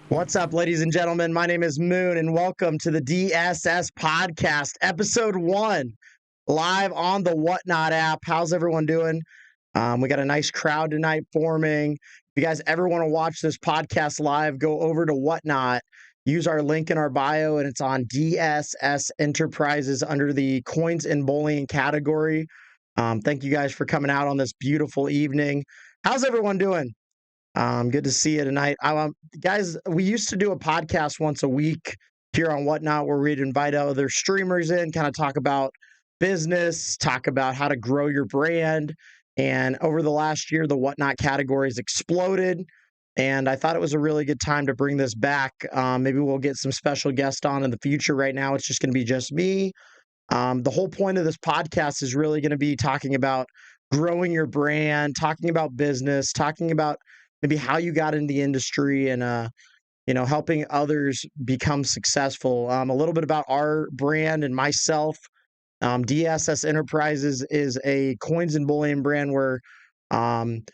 What's up, ladies and gentlemen? My name is Moon, and welcome to the DSS Podcast, Episode 1, live on the Whatnot app. How's everyone doing? We got a nice crowd tonight forming. If you guys ever want to watch this podcast live, go over to Whatnot. Use our link in our bio, and it's on DSS Enterprises under the Coins and Bullion category. Thank you guys for coming out on this beautiful evening. How's everyone doing? Good to see you tonight. Guys, we used to do a podcast once a week here on Whatnot where we'd invite other streamers in, kind of talk about business, talk about how to grow your brand. And over the last year, the Whatnot category has exploded. And I thought it was a really good time to bring this back. Maybe we'll get some special guests on in the future. Right now, it's just going to be just me. The whole point of this podcast is really going to be talking about growing your brand, talking about business, talking about maybe how you got in the industry and helping others become successful. A little bit about our brand and myself. DSS Enterprises is a coins and bullion brand. We're on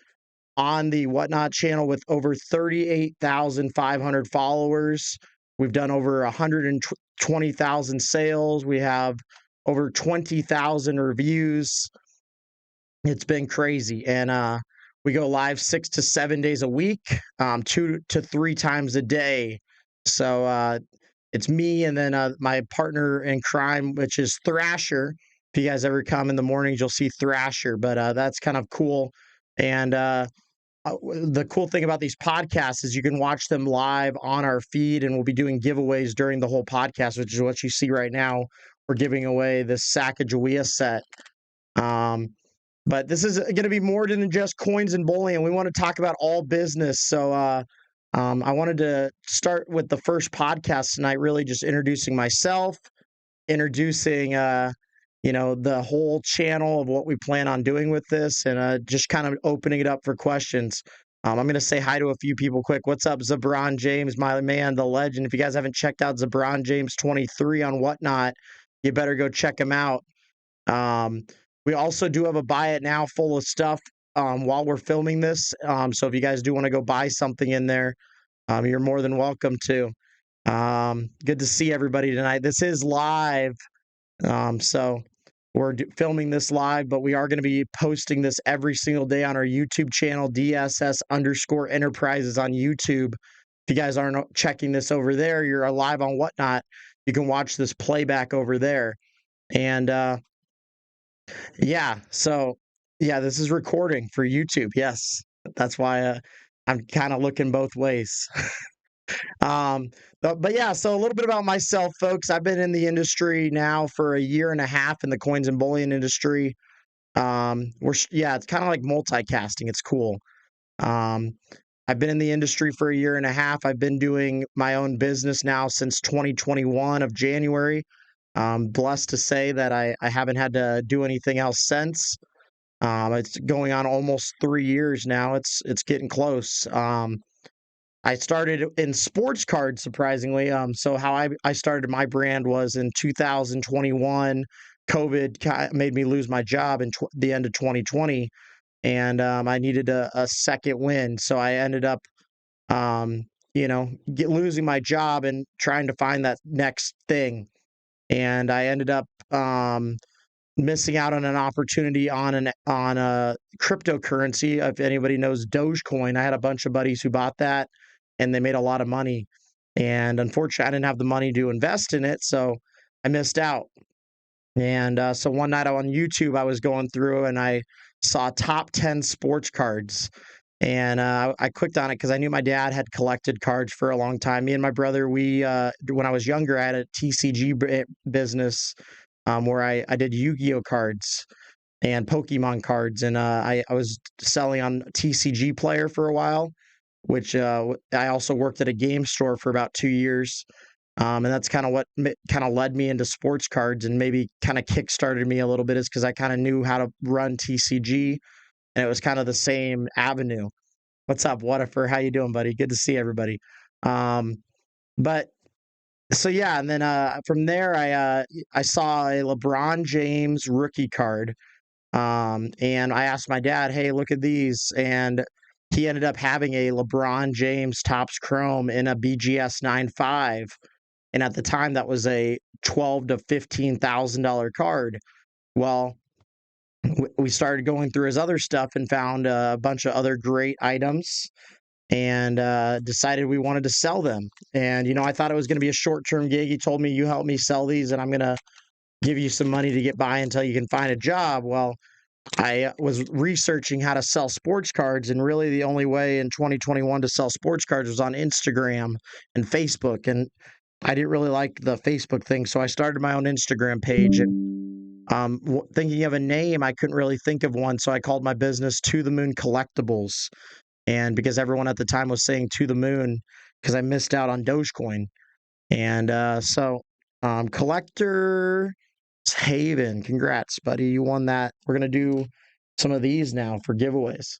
the Whatnot channel with over 38,500 followers. We've done over 120,000 sales. We have over 20,000 reviews. It's been crazy. And we go live 6 to 7 days a week, 2 to 3 times a day. So it's me and then my partner in crime, which is Thrasher. If you guys ever come in the mornings, you'll see Thrasher, but that's kind of cool. And the cool thing about these podcasts is you can watch them live on our feed, and we'll be doing giveaways during the whole podcast, which is what you see right now. We're giving away this Sacagawea set. But this is going to be more than just coins and bullion. We want to talk about all business. So I wanted to start with the first podcast tonight, really just introducing myself, introducing the whole channel of what we plan on doing with this, and just kind of opening it up for questions. I'm going to say hi to a few people quick. What's up, Zabron James, my man, the legend. If you guys haven't checked out Zabron James 23 on Whatnot, you better go check him out. We also do have a buy it now full of stuff while we're filming this. So if you guys do want to go buy something in there, you're more than welcome to. Good to see everybody tonight. This is live. So we're filming this live, but we are going to be posting this every single day on our YouTube channel, DSS_Enterprises on YouTube. If you guys aren't checking this over there, you're live on Whatnot. You can watch this playback over there. And this is recording for YouTube. Yes, that's why I'm kind of looking both ways. But yeah, so a little bit about myself, folks. I've been in the industry now for a year and a half in the coins and bullion industry. It's kind of like multicasting. It's cool. I've been in the industry for a year and a half. I've been doing my own business now since 2021 of January. I'm blessed to say that I haven't had to do anything else since. It's going on almost 3 years now. It's getting close. I started in sports cards, surprisingly. So how I started my brand was in 2021. COVID made me lose my job in the end of 2020, and I needed a second win. So I ended up, losing my job and trying to find that next thing. And I ended up missing out on an opportunity on a cryptocurrency. If anybody knows Dogecoin, I had a bunch of buddies who bought that, and they made a lot of money. And unfortunately, I didn't have the money to invest in it, so I missed out. And so one night on YouTube, I was going through and I saw top 10 sports cards. And I clicked on it because I knew my dad had collected cards for a long time. Me and my brother, when I was younger, I had a TCG business where I did Yu-Gi-Oh cards and Pokemon cards. And I was selling on TCG Player for a while, which I also worked at a game store for about 2 years. And that's kind of what kind of led me into sports cards and maybe kind of kickstarted me a little bit, is because I kind of knew how to run TCG. And it was kind of the same avenue. What's up, Whatifer? How you doing, buddy? Good to see everybody. But So yeah, and then from there I saw a LeBron James rookie card. And I asked my dad, "Hey, look at these." And he ended up having a LeBron James Topps Chrome in a BGS 9.5. And at the time that was a 12 to $15,000 card. Well, we started going through his other stuff and found a bunch of other great items and decided we wanted to sell them. And I thought it was going to be a short-term gig. He told me, "You help me sell these and I'm going to give you some money to get by until you can find a job." Well, I was researching how to sell sports cards, and really the only way in 2021 to sell sports cards was on Instagram and Facebook. And I didn't really like the Facebook thing, so I started my own Instagram page. And thinking of a name, I couldn't really think of one, so I called my business To the Moon Collectibles. And because everyone at the time was saying To the Moon, because I missed out on Dogecoin, and Collector Haven, congrats, buddy. You won that. We're going to do some of these now for giveaways.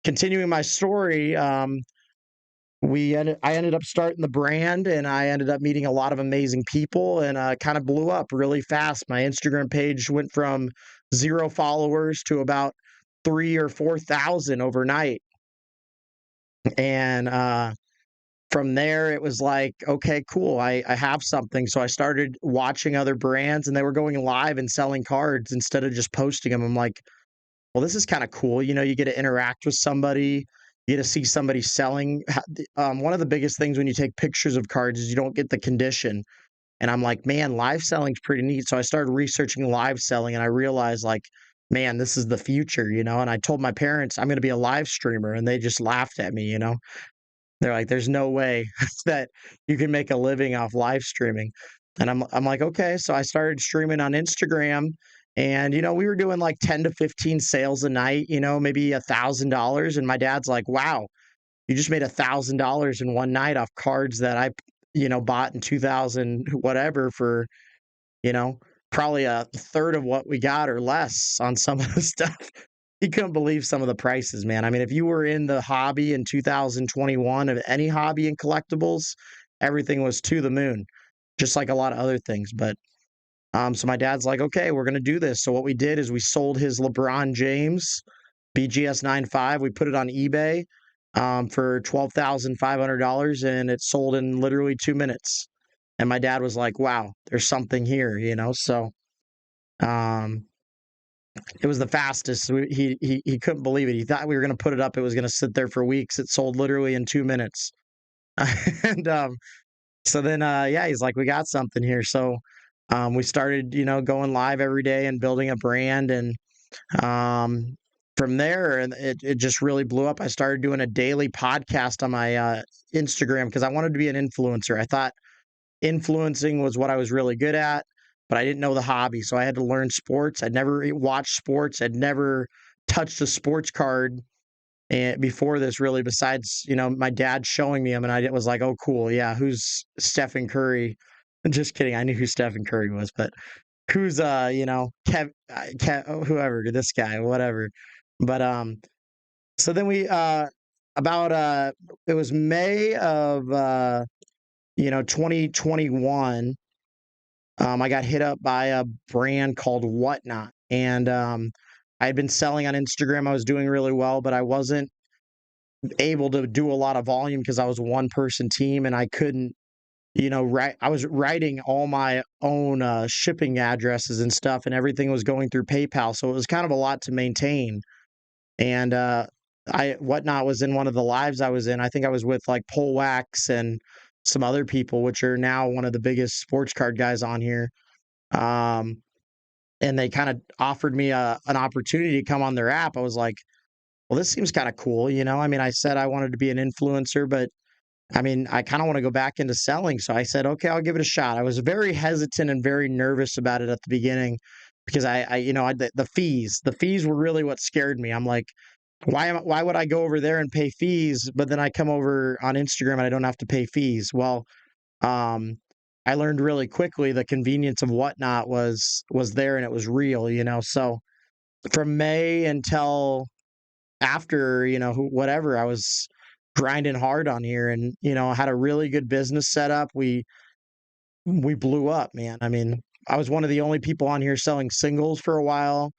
Continuing my story, I ended up starting the brand and I ended up meeting a lot of amazing people and kind of blew up really fast. My Instagram page went from 0 followers to about 3 or 4,000 overnight. And from there, it was like, okay, cool. I have something. So I started watching other brands and they were going live and selling cards instead of just posting them. I'm like, well, this is kind of cool. You get to interact with somebody, you get to see somebody selling. One of the biggest things when you take pictures of cards is you don't get the condition. And I'm like, man, live selling's pretty neat. So I started researching live selling and I realized, like, man, this is the future. And I told my parents I'm going to be a live streamer and they just laughed at me. They're like, "There's no way that you can make a living off live streaming." And I'm like, "Okay." So I started streaming on Instagram and we were doing like 10 to 15 sales a night, maybe $1,000. And my dad's like, "Wow, you just made $1,000 in one night off cards that I bought in 2000 whatever for, you know, probably a third of what we got or less on some of the stuff." He couldn't believe some of the prices, man. I mean, if you were in the hobby in 2021 of any hobby in collectibles, everything was to the moon, just like a lot of other things. But so my dad's like, "Okay, we're gonna do this." So what we did is we sold his LeBron James BGS 9.5. We put it on eBay for $12,500, and it sold in literally 2 minutes. And my dad was like, "Wow, there's something here." So um, it was the fastest. He couldn't believe it. He thought we were going to put it up. It was going to sit there for weeks. It sold literally in 2 minutes. And so then, yeah, he's like, "We got something here." So we started, going live every day and building a brand. And um, from there, and it just really blew up. I started doing a daily podcast on my Instagram because I wanted to be an influencer. I thought influencing was what I was really good at, but I didn't know the hobby. So I had to learn sports. I'd never watched sports. I'd never touched a sports card before this, really, besides, my dad showing me them. And I was like, "Oh, cool. Yeah. Who's Stephen Curry?" Just kidding. I knew who Stephen Curry was, but who's, whoever, this guy, whatever. But, so then about, it was May of, 2021. I got hit up by a brand called Whatnot, and I had been selling on Instagram. I was doing really well, but I wasn't able to do a lot of volume because I was a one-person team, and I couldn't, write. I was writing all my own shipping addresses and stuff, and everything was going through PayPal, so it was kind of a lot to maintain. And I Whatnot was in one of the lives I was in. I think I was with like Polwax and some other people, which are now one of the biggest sports card guys on here. Um, and they kind of offered me an opportunity to come on their app. I was like, well, this seems kind of cool. I mean, I said I wanted to be an influencer, but I mean, I kind of want to go back into selling. So I said, okay, I'll give it a shot. I was very hesitant and very nervous about it at the beginning because the fees were really what scared me. I'm like, why would I go over there and pay fees, but then I come over on Instagram and I don't have to pay fees? Well, um, I learned really quickly the convenience of Whatnot was there and it was real. So from May until after, whatever, I was grinding hard on here and, had a really good business set up. we blew up, man. I mean, I was one of the only people on here selling singles for a while.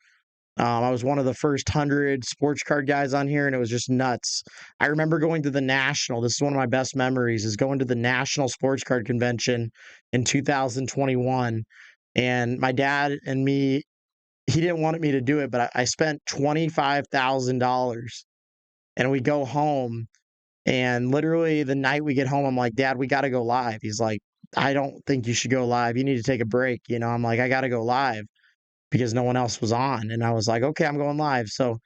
I was one of the first 100 sports card guys on here, and it was just nuts. I remember going to the National. This is one of my best memories, is going to the National Sports Card Convention in 2021. And my dad and me, he didn't want me to do it, but I spent $25,000. And we go home, and literally the night we get home, I'm like, Dad, we got to go live. He's like, I don't think you should go live. You need to take a break. I'm like, I got to go live because no one else was on. And I was like, okay, I'm going live. So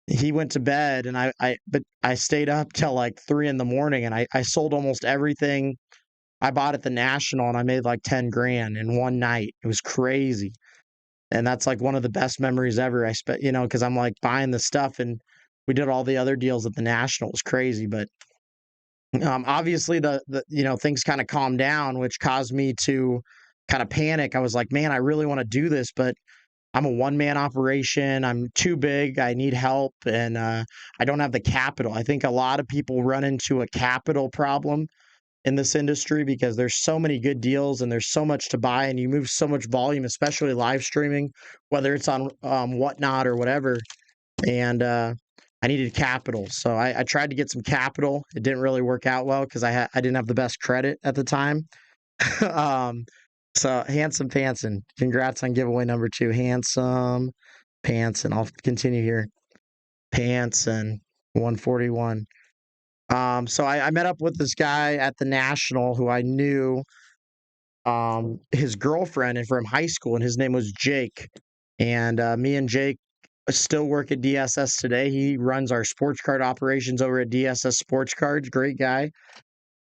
he went to bed, and but I stayed up till like 3 in the morning, and I sold almost everything I bought at the National, and I made like 10 grand in one night. It was crazy. And that's like one of the best memories ever. I spent, because I'm like buying the stuff, and we did all the other deals at the National. It was crazy. But obviously things kind of calmed down, which caused me to kind of panic. I was like, man, I really want to do this, but I'm a one-man operation. I'm too big. I need help, and I don't have the capital. I think a lot of people run into a capital problem in this industry because there's so many good deals and there's so much to buy, and you move so much volume, especially live streaming, whether it's on Whatnot or whatever. And I needed capital, so I tried to get some capital. It didn't really work out well because I didn't have the best credit at the time. um, so Handsome Pantson, congrats on giveaway number 2. Handsome Pantson. I'll continue here. Pantson 141. So I met up with this guy at the National who I knew, his girlfriend and from high school, and his name was Jake. And me and Jake still work at DSS today. He runs our sports card operations over at DSS Sports Cards. Great guy.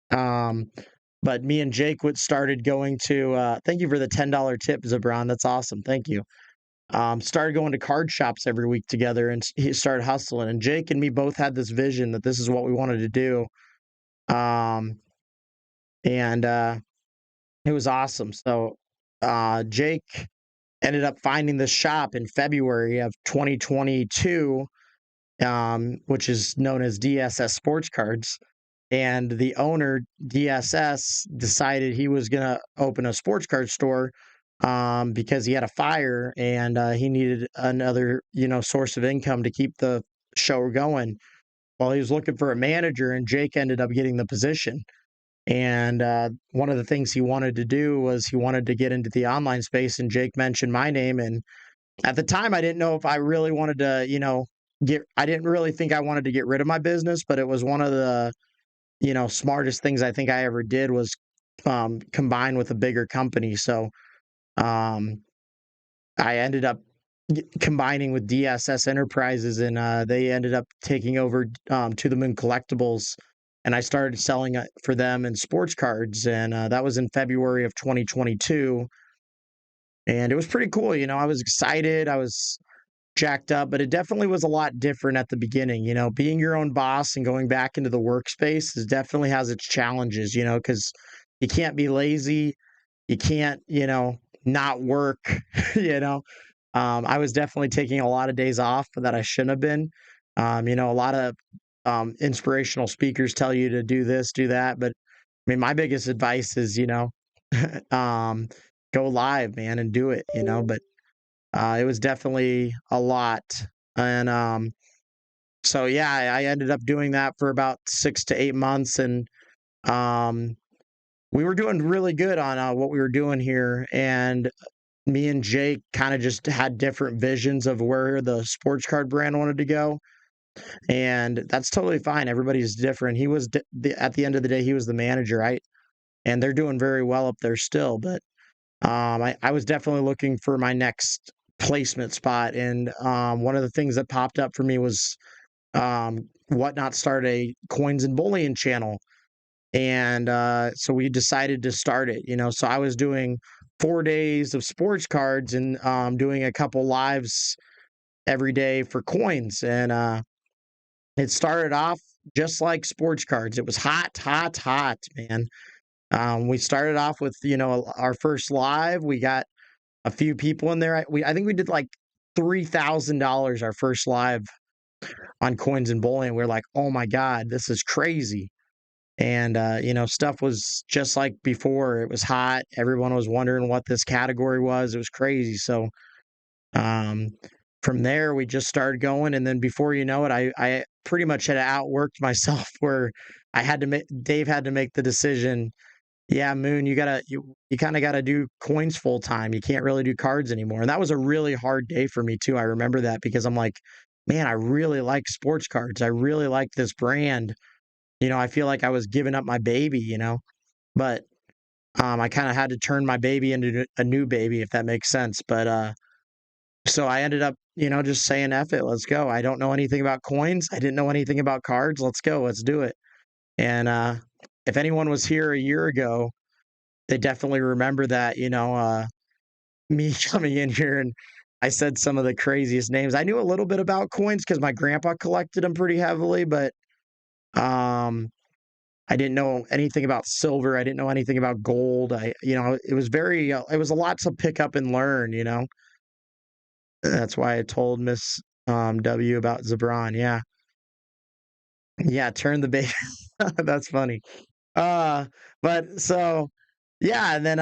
Um, but me and Jake would started going to thank you for the $10 tip, Zabron. That's awesome. Thank you. Started going to card shops every week together, and he started hustling. And Jake and me both had this vision that this is what we wanted to do. Um, and It was awesome. So Jake ended up finding this shop in February of 2022, which is known as DSS Sports Cards. And the owner, DSS, decided he was going to open a sports card store because he had a fire, and he needed another, source of income to keep the show going. Well, he was looking for a manager, and Jake ended up getting the position. And one of the things he wanted to do was he wanted to get into the online space, and Jake mentioned my name. And at the time, I didn't know if I really wanted to, I didn't really think I wanted to get rid of my business, but it was one of the, smartest things I think I ever did was combine with a bigger company. So um, I ended up combining with DSS Enterprises, and they ended up taking over To the Moon Collectibles, and I started selling for them in sports cards, and that was in February of 2022, and it was pretty cool. I was excited, I was jacked up, but it definitely was a lot different at the beginning. Being your own boss and going back into the workspace definitely has its challenges. Because you can't be lazy, you can't, not work. you know I was definitely taking a lot of days off that I shouldn't have been. A lot of inspirational speakers tell you to do this, do that. But I mean, my biggest advice is, um, go live, man, and do it, But it was definitely a lot. And so, yeah, I ended up doing that for about 6 to 8 months. And um, we were doing really good on what we were doing here. And me and Jake kind of just had different visions of where the sports card brand wanted to go. And that's totally fine. Everybody's different. He was at the end of the day, he was the manager, right? And they're doing very well up there still. But I was definitely looking for my next placement spot. And one of the things that popped up for me was Whatnot started a coins and bullion channel. And so we decided to start it. So I was doing 4 days of sports cards and doing a couple lives every day for coins. And it started off just like sports cards. It was hot, hot, hot, man. We started off with, our first live. We got a few people in there. I think we did like $3,000 our first live on coins and bullion. We're like, oh my God, this is crazy. And, stuff was just like before. It was hot. Everyone was wondering what this category was. It was crazy. So, um, from there, we just started going. And then before you know it, I pretty much had outworked myself where Dave had to make the decision. Yeah, Moon, you kind of gotta do coins full time. You can't really do cards anymore. And that was a really hard day for me too. I remember that because I'm like, man, I really like sports cards. I really like this brand. I feel like I was giving up my baby. But I kind of had to turn my baby into a new baby, if that makes sense. But so I ended up, just saying, F it, let's go. I don't know anything about coins. I didn't know anything about cards. Let's go. Let's do it. And if anyone was here a year ago, they definitely remember that, me coming in here and I said some of the craziest names. I knew a little bit about coins because my grandpa collected them pretty heavily, but um, I didn't know anything about silver. I didn't know anything about gold. It was a lot to pick up and learn. That's why I told Miss W about Zebron. Yeah. Yeah. Turn the baby. That's funny. Uh, but so yeah, and then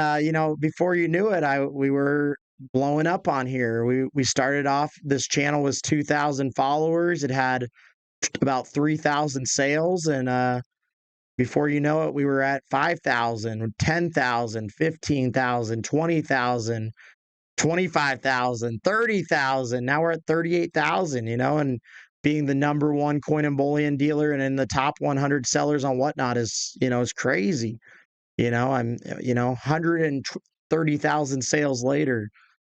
before you knew it, we were blowing up on here. We started off, this channel was 2,000 followers. It had about 3,000 sales, and before you know it, we were at 5,000, 10,000, 15,000, 20,000, 25,000, 30,000. Now we're at 38,000, and being the number one coin and bullion dealer and in the top 100 sellers on Whatnot is crazy. I'm 130,000 sales later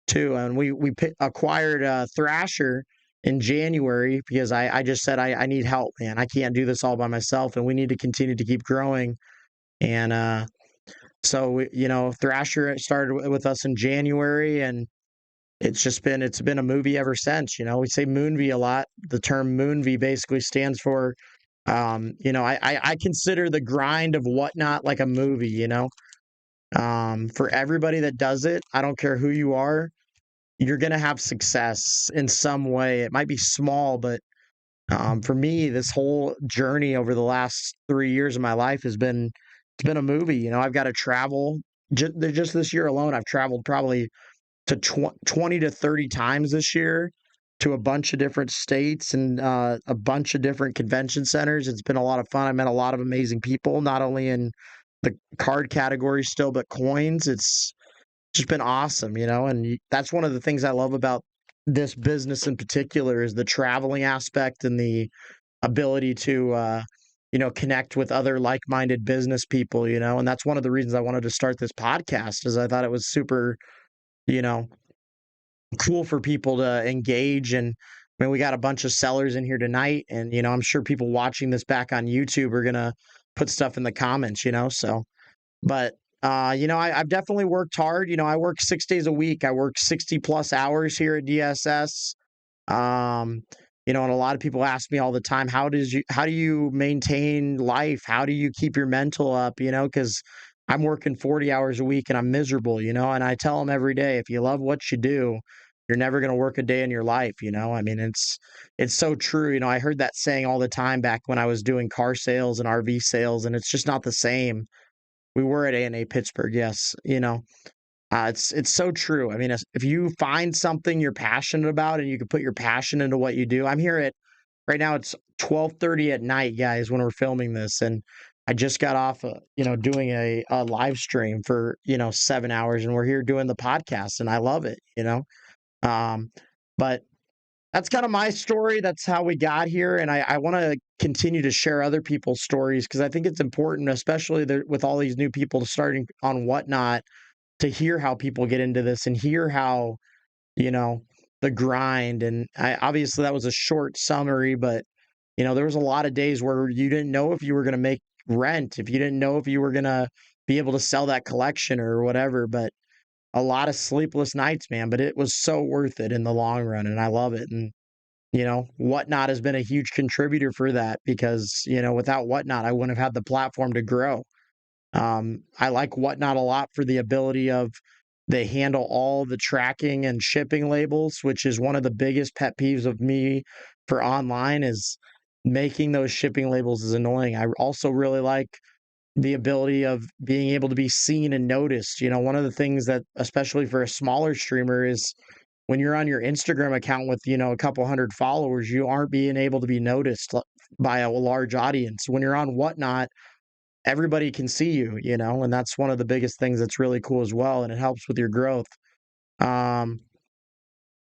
too, and we acquired Thrasher in January because I just said I need help, man. I can't do this all by myself, and we need to continue to keep growing. And Thrasher started with us in January, and it's been a movie ever since. We say Moonvie a lot. The term Moonvie basically stands for I consider the grind of Whatnot like a movie. For everybody that does it, I don't care who you are, you're going to have success in some way. It might be small, but for me, this whole journey over the last 3 years of my life it's been a movie. I've got to travel. Just this year alone, I've traveled probably to 20 to 30 times this year to a bunch of different states and a bunch of different convention centers. It's been a lot of fun. I met a lot of amazing people, not only in the card category still, but coins. It's just been awesome. And that's one of the things I love about this business in particular is the traveling aspect and the ability to, connect with other like-minded business people. And that's one of the reasons I wanted to start this podcast is I thought it was super, you know, cool for people to engage. And I mean, we got a bunch of sellers in here tonight, and I'm sure people watching this back on YouTube are gonna put stuff in the comments. So, but I've definitely worked hard. I work 6 days a week. I work 60 plus hours here at DSS. Um, and a lot of people ask me all the time, how do you maintain life? How do you keep your mental up? Because I'm working 40 hours a week and I'm miserable. And I tell them every day, if you love what you do, you're never going to work a day in your life. I mean, it's so true. I heard that saying all the time back when I was doing car sales and RV sales, and it's just not the same. We were at A&A Pittsburgh, yes. It's so true. I mean, if you find something you're passionate about and you can put your passion into what you do. I'm here at right now. It's 12:30 at night, guys, when we're filming this, and I just got off, doing a live stream for 7 hours, and we're here doing the podcast, and I love it. Um, but that's kind of my story. That's how we got here, and I want to continue to share other people's stories because I think it's important, especially with all these new people starting on Whatnot, to hear how people get into this and hear how, you know, the grind. And obviously that was a short summary, but there was a lot of days where you didn't know if you were going to make rent, if you didn't know if you were going to be able to sell that collection or whatever, but a lot of sleepless nights, man, but it was so worth it in the long run. And I love it. And, Whatnot has been a huge contributor for that because, without Whatnot, I wouldn't have had the platform to grow. I like Whatnot a lot for the ability of they handle all the tracking and shipping labels, which is one of the biggest pet peeves of me for online is making those shipping labels is annoying. I also really like the ability of being able to be seen and noticed. One of the things that, especially for a smaller streamer, is when you're on your Instagram account with, a couple hundred followers, you aren't being able to be noticed by a large audience. When you're on Whatnot, everybody can see you, and that's one of the biggest things that's really cool as well. And it helps with your growth. Um,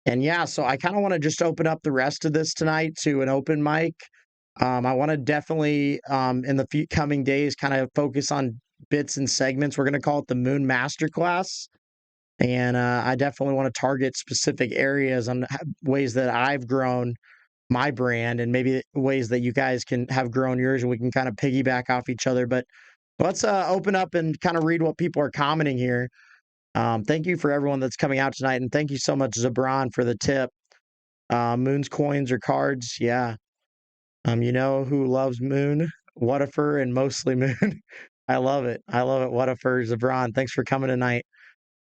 and yeah, so I kind of want to just open up the rest of this tonight to an open mic. I want to definitely, in the coming days, kind of focus on bits and segments. We're going to call it the Moon Masterclass. And I definitely want to target specific areas on ways that I've grown my brand and maybe ways that you guys can have grown yours, and we can kind of piggyback off each other. But let's open up and kind of read what people are commenting here. Thank you for everyone that's coming out tonight. And thank you so much, Zabron, for the tip. Moon's coins or cards. Yeah. You know who loves Moon? Whatifer and mostly Moon. I love it. I love it. Whatifer, Zabron. Thanks for coming tonight.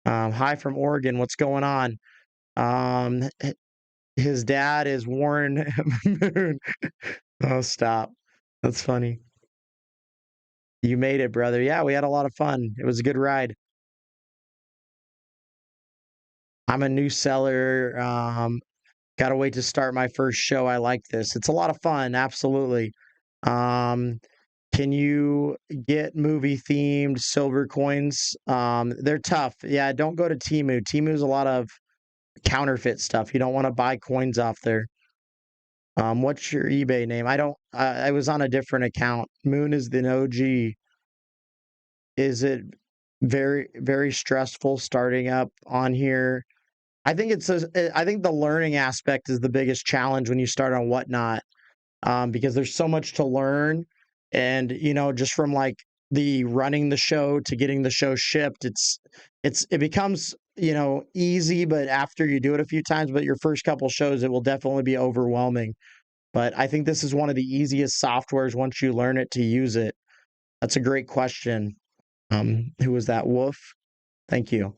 Hi from Oregon. What's going on? His dad is Warren Moon. Oh, stop. That's funny. You made it, brother. Yeah, we had a lot of fun. It was a good ride. I'm a new seller. Gotta wait to start my first show. I like this. It's a lot of fun. Absolutely. Um, can you get movie themed silver coins? They're tough. Yeah, don't go to Temu. Temu's a lot of counterfeit stuff. You don't want to buy coins off there. What's your eBay name? I don't. I was on a different account. Moon is the OG. Is it very very stressful starting up on here? I think I think the learning aspect is the biggest challenge when you start on Whatnot, because there's so much to learn, and just from like the running the show to getting the show shipped, it becomes easy, but after you do it a few times, but your first couple shows, it will definitely be overwhelming. But I think this is one of the easiest softwares once you learn it to use it. That's a great question. Who was that? Wolf? Thank you.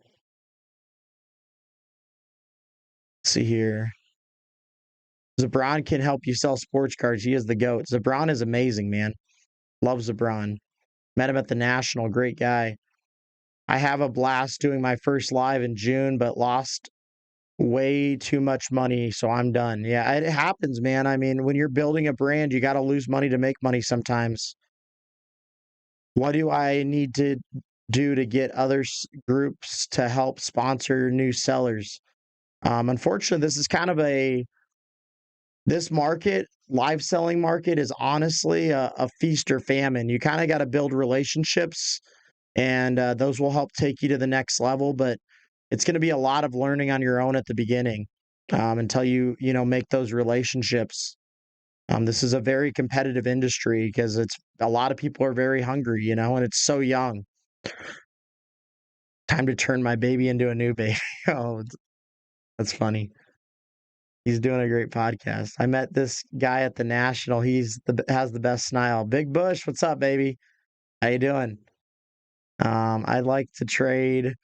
Let's see here. Zabron can help you sell sports cards. He is the GOAT. Zabron is amazing, man. Love Zabron. Met him at the National. Great guy. I have a blast doing my first live in June, but lost way too much money, so I'm done. Yeah, it happens, man. I mean, when you're building a brand, you got to lose money to make money sometimes. What do I need to do to get other groups to help sponsor new sellers? Unfortunately, this is kind of this market, live selling market, is honestly a feast or famine. You kind of got to build relationships, and those will help take you to the next level. But it's going to be a lot of learning on your own at the beginning, until you make those relationships. This is a very competitive industry because it's a lot of people are very hungry, and it's so young. Time to turn my baby into a new baby. Oh, that's funny. He's doing a great podcast. I met this guy at the National. Has the best smile. Big Bush, what's up, baby? How you doing? I'd like to trade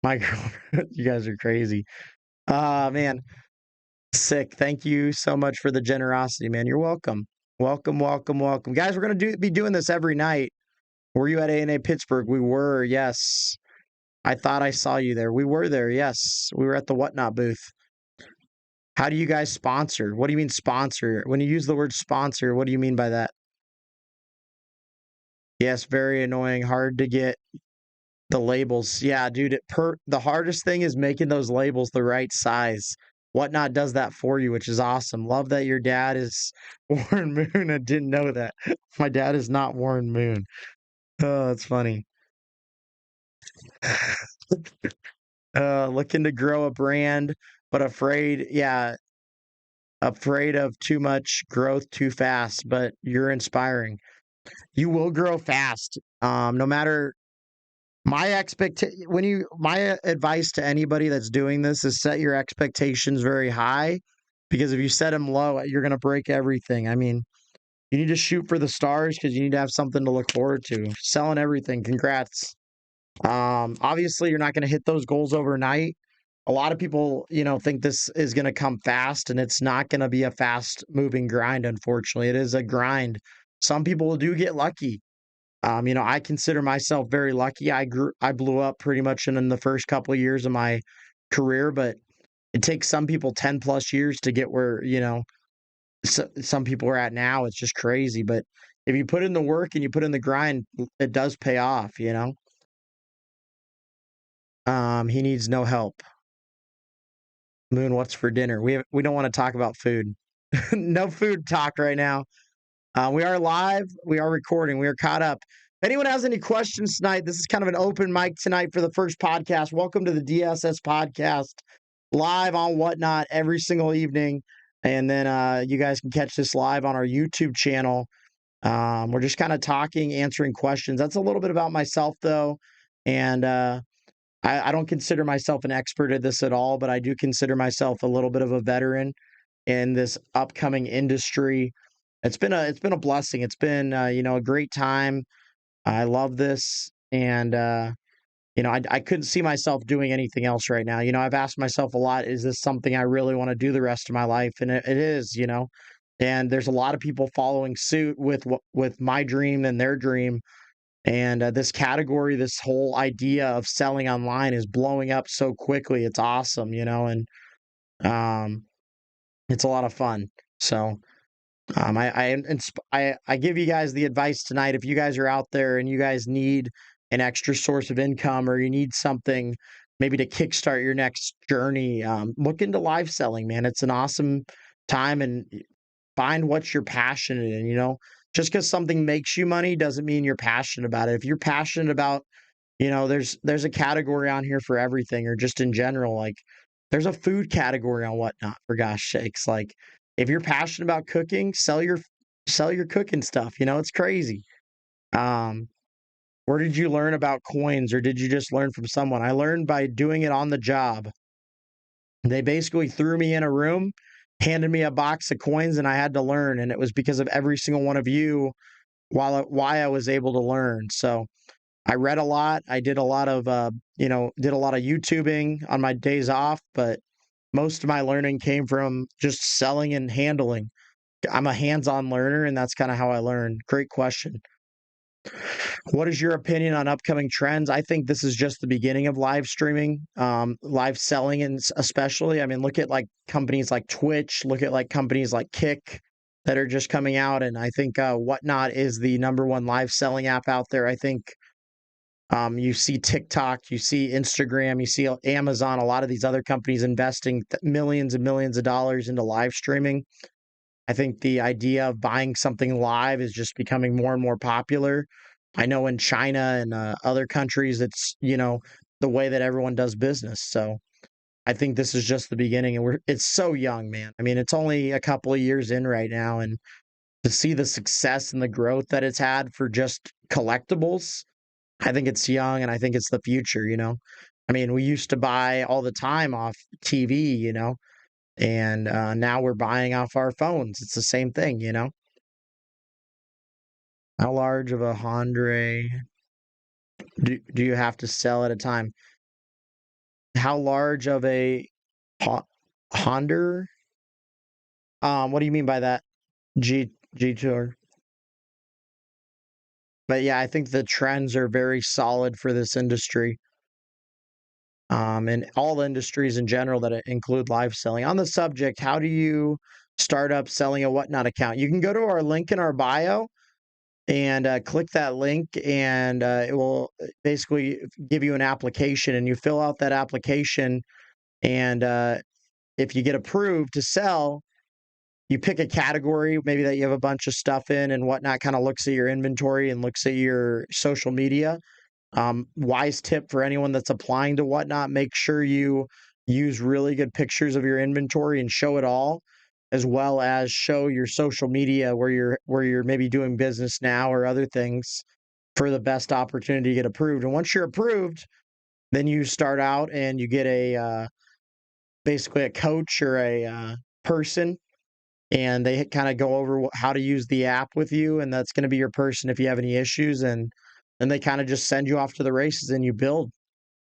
my girlfriend. You guys are crazy. Man, sick. Thank you so much for the generosity, man. You're welcome. Welcome, welcome, welcome. Guys, we're gonna be doing this every night. Were you at A&A Pittsburgh? We were, yes. I thought I saw you there. We were there, yes. We were at the Whatnot booth. How do you guys sponsor? What do you mean sponsor? When you use the word sponsor, what do you mean by that? Yes, very annoying, hard to get the labels. Yeah, dude, the hardest thing is making those labels the right size. Whatnot does that for you, which is awesome. Love that your dad is Warren Moon. I didn't know that. My dad is not Warren Moon. Oh, that's funny. Looking to grow a brand, but afraid of too much growth too fast, but you're inspiring. You will grow fast. No matter my advice to anybody that's doing this is set your expectations very high, because if you set them low, you're going to break everything. I mean, you need to shoot for the stars because you need to have something to look forward to. Selling everything. Congrats. Obviously, you're not going to hit those goals overnight. A lot of people, think this is going to come fast, and it's not going to be a fast moving grind. Unfortunately, it is a grind. Some people do get lucky. I consider myself very lucky. I blew up pretty much in the first couple of years of my career, but it takes some people 10 plus years to get where, some people are at now. It's just crazy. But if you put in the work and you put in the grind, it does pay off. He needs no help. Moon, what's for dinner? We don't want to talk about food. No food talk right now. We are live. We are recording. We are caught up. If anyone has any questions tonight, this is kind of an open mic tonight for the first podcast. Welcome to the DSS podcast, live on Whatnot every single evening. And then you guys can catch this live on our YouTube channel. We're just kind of talking, answering questions. That's a little bit about myself, though. And I don't consider myself an expert at this at all, but I do consider myself a little bit of a veteran in this upcoming industry. It's been a blessing. It's been a great time. I love this, and I couldn't see myself doing anything else right now. I've asked myself a lot: is this something I really want to do the rest of my life? And it is. And there's a lot of people following suit with my dream and their dream. And this category, this whole idea of selling online is blowing up so quickly. It's awesome, and um, it's a lot of fun. So. I give you guys the advice tonight. If you guys are out there and you guys need an extra source of income or you need something maybe to kickstart your next journey, look into live selling, man. It's an awesome time and find what you're passionate in. Just because something makes you money doesn't mean you're passionate about it. If you're passionate about there's a category on here for everything, or just in general, like there's a food category on Whatnot, for gosh sakes. Like if you're passionate about cooking, sell your cooking stuff. It's crazy. Um, where did you learn about coins, or did you just learn from someone? I learned by doing it on the job. They basically threw me in a room, handed me a box of coins, and I had to learn. And it was because of every single one of you why I was able to learn. So I read a lot. I did a lot of did a lot of YouTubing on my days off, but most of my learning came from just selling and handling. I'm a hands-on learner, and that's kind of how I learn. Great question. What is your opinion on upcoming trends? I think this is just the beginning of live streaming, live selling, and especially, I mean, look at like companies like Twitch, look at like companies like Kick that are just coming out, and I think Whatnot is the number one live selling app out there. I think you see TikTok, you see Instagram, you see Amazon, a lot of these other companies investing millions and millions of dollars into live streaming. I think the idea of buying something live is just becoming more and more popular. I know in China and other countries, it's the way that everyone does business. So I think this is just the beginning, and it's so young, man. I mean, it's only a couple of years in right now, and to see the success and the growth that it's had for just collectibles, I think it's young, and I think it's the future. I mean, we used to buy all the time off TV, and now we're buying off our phones. It's the same thing. How large of a Hondre do you have to sell at a time? How large of a Honder? What do you mean by that? G tour. But yeah, I think the trends are very solid for this industry. And all industries in general that include live selling. On the subject, how do you start up selling a Whatnot account? You can go to our link in our bio and click that link, and it will basically give you an application, and you fill out that application. And if you get approved to sell, you pick a category, maybe that you have a bunch of stuff in, and Whatnot kind of looks at your inventory and looks at your social media. Wise tip for anyone that's applying to Whatnot: make sure you use really good pictures of your inventory and show it all, as well as show your social media where you're maybe doing business now or other things, for the best opportunity to get approved. And once you're approved, then you start out and you get a basically a coach or a person, and they kind of go over how to use the app with you, and that's going to be your person if you have any issues. And then they kind of just send you off to the races, and you build,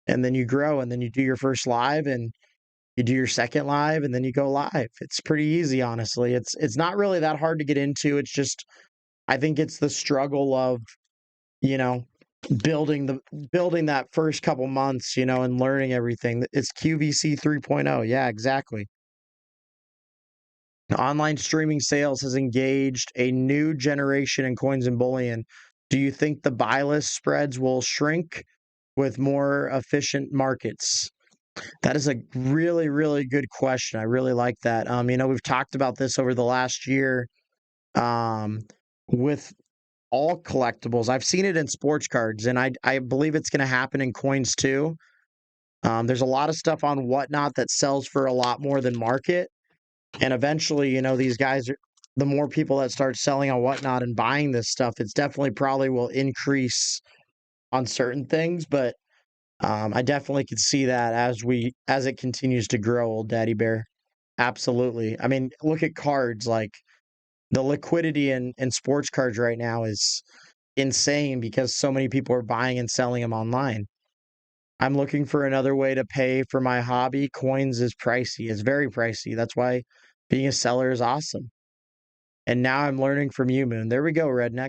and then you grow, and then you do your first live, and you do your second live, and then you go live. It's pretty easy, honestly. It's not really that hard to get into. It's just, I think it's the struggle of you know, building the building that first couple months, and learning everything. It's QVC 3.0. Yeah, exactly. Online streaming sales has engaged a new generation in coins and bullion. Do you think the buy list spreads will shrink with more efficient markets? That is a really, really good question. I really like that. We've talked about this over the last year, um, with all collectibles. I've seen it in sports cards, and I believe it's going to happen in coins too. There's a lot of stuff on Whatnot that sells for a lot more than market, and eventually, these guys are. The more people that start selling on Whatnot and buying this stuff, it's definitely probably will increase on certain things, but I definitely could see that as it continues to grow, old Daddy Bear. Absolutely. I mean, look at cards like the liquidity in sports cards right now is insane because so many people are buying and selling them online. I'm looking for another way to pay for my hobby. Coins is pricey. It's very pricey. That's why being a seller is awesome. And now I'm learning from you, Moon. There we go, Redneck.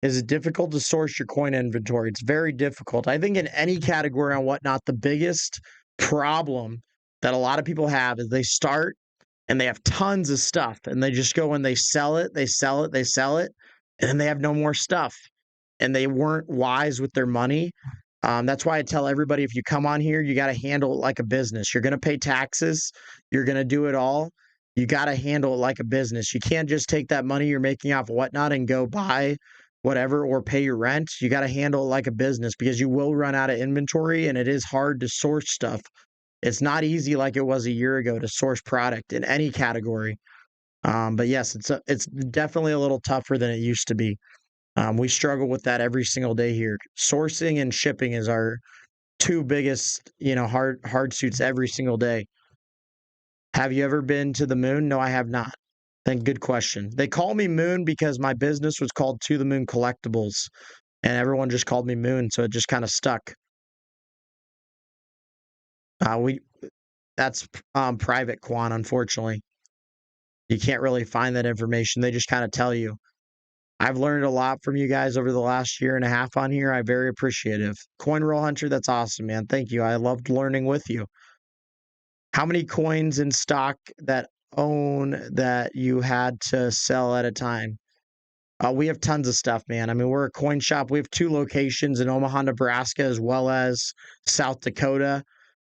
Is it difficult to source your coin inventory? It's very difficult. I think in any category on Whatnot, the biggest problem that a lot of people have is they start and they have tons of stuff and they just go and they sell it, they sell it, they sell it, and then they have no more stuff and they weren't wise with their money. That's why I tell everybody if you come on here, you got to handle it like a business. You're going to pay taxes, you're going to do it all. You got to handle it like a business. You can't just take that money you're making off Whatnot and go buy whatever or pay your rent. You got to handle it like a business because you will run out of inventory and it is hard to source stuff. It's not easy like it was a year ago to source product in any category. But yes, it's definitely a little tougher than it used to be. We struggle with that every single day here. Sourcing and shipping is our two biggest, hard suits every single day. Have you ever been to the moon? No, I have not. Then good question. They call me Moon because my business was called To the Moon Collectibles, and everyone just called me Moon, so it just kind of stuck. We that's private Quan, unfortunately. You can't really find that information. They just kind of tell you. I've learned a lot from you guys over the last year and a half on here. I'm very appreciative. Coin Roll Hunter, that's awesome, man. Thank you. I loved learning with you. How many coins in stock that own that you had to sell at a time? We have tons of stuff, man. I mean, we're a coin shop. We have two locations in Omaha, Nebraska, as well as South Dakota,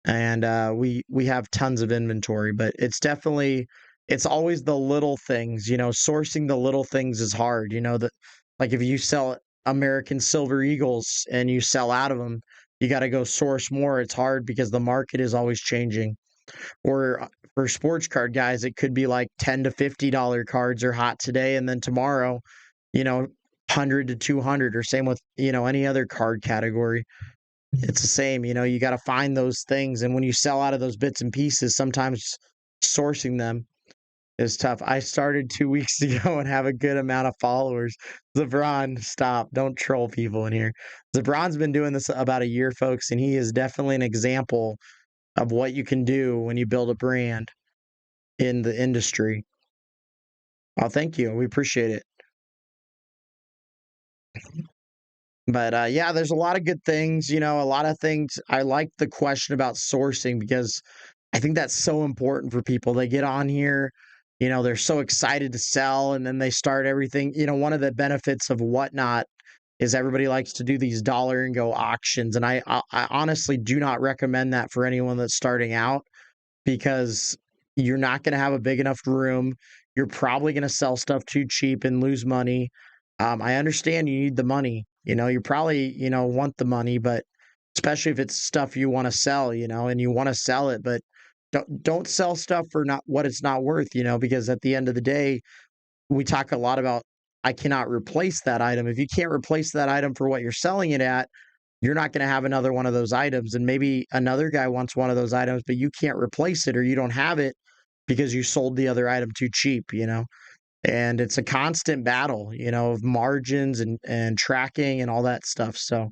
and we have tons of inventory. But it's always the little things. Sourcing the little things is hard. That like if you sell American Silver Eagles and you sell out of them, you got to go source more. It's hard because the market is always changing. Or for sports card guys, it could be like $10 to $50 cards are hot today, and then tomorrow, 100 to 200, or same with any other card category. It's the same. You got to find those things, and when you sell out of those bits and pieces, sometimes sourcing them is tough. I started 2 weeks ago and have a good amount of followers. Zebron, stop! Don't troll people in here. Zebron's been doing this about a year, folks, and he is definitely an example of what you can do when you build a brand in the industry. Oh, thank you. We appreciate it. But yeah, there's a lot of good things, a lot of things. I like the question about sourcing because I think that's so important for people. They get on here, they're so excited to sell and then they start everything. One of the benefits of Whatnot is everybody likes to do these dollar and go auctions. And I honestly do not recommend that for anyone that's starting out because you're not going to have a big enough room. You're probably going to sell stuff too cheap and lose money. I understand you need the money. You probably, want the money, but especially if it's stuff you want to sell, and you want to sell it, but don't sell stuff for not what it's not worth, because at the end of the day, we talk a lot about I cannot replace that item. If you can't replace that item for what you're selling it at, you're not going to have another one of those items. And maybe another guy wants one of those items, but you can't replace it or you don't have it because you sold the other item too cheap, and it's a constant battle, of margins and tracking and all that stuff. So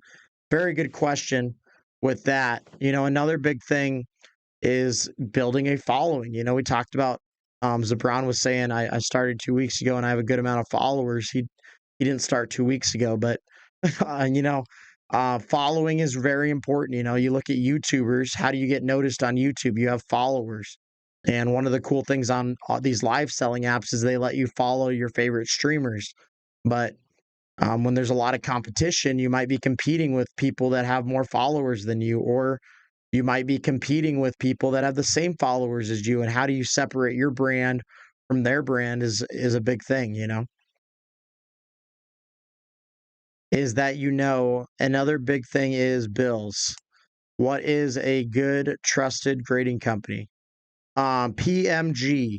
very good question with that. Another big thing is building a following. We talked about Zabron was saying I started 2 weeks ago and I have a good amount of followers. He didn't start 2 weeks ago, but you know, following is very important. You know, you look at YouTubers, how do you get noticed on YouTube? You have followers. And one of the cool things on these live selling apps is they let you follow your favorite streamers. But when there's a lot of competition, you might be competing with people that have more followers than you, or you might be competing with people that have the same followers as you. And how do you separate your brand from their brand is a big thing, you know? Is that another big thing is bills. What is a good trusted grading company? PMG,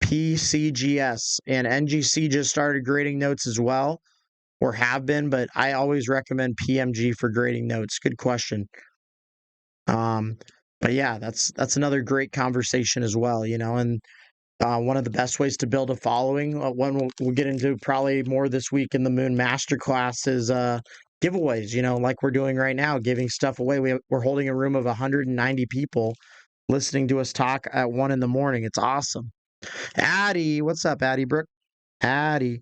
PCGS, and NGC just started grading notes as well, or have been, but I always recommend PMG for grading notes. Good question. Um, but yeah, that's another great conversation as well, you know, and one of the best ways to build a following, one we'll get into probably more this week in the Moon Masterclass, is giveaways, you know, like we're doing right now, giving stuff away. We're holding a room of 190 people listening to us talk at 1 in the morning. It's awesome. Addie, what's up, Addie Brooke? Addie.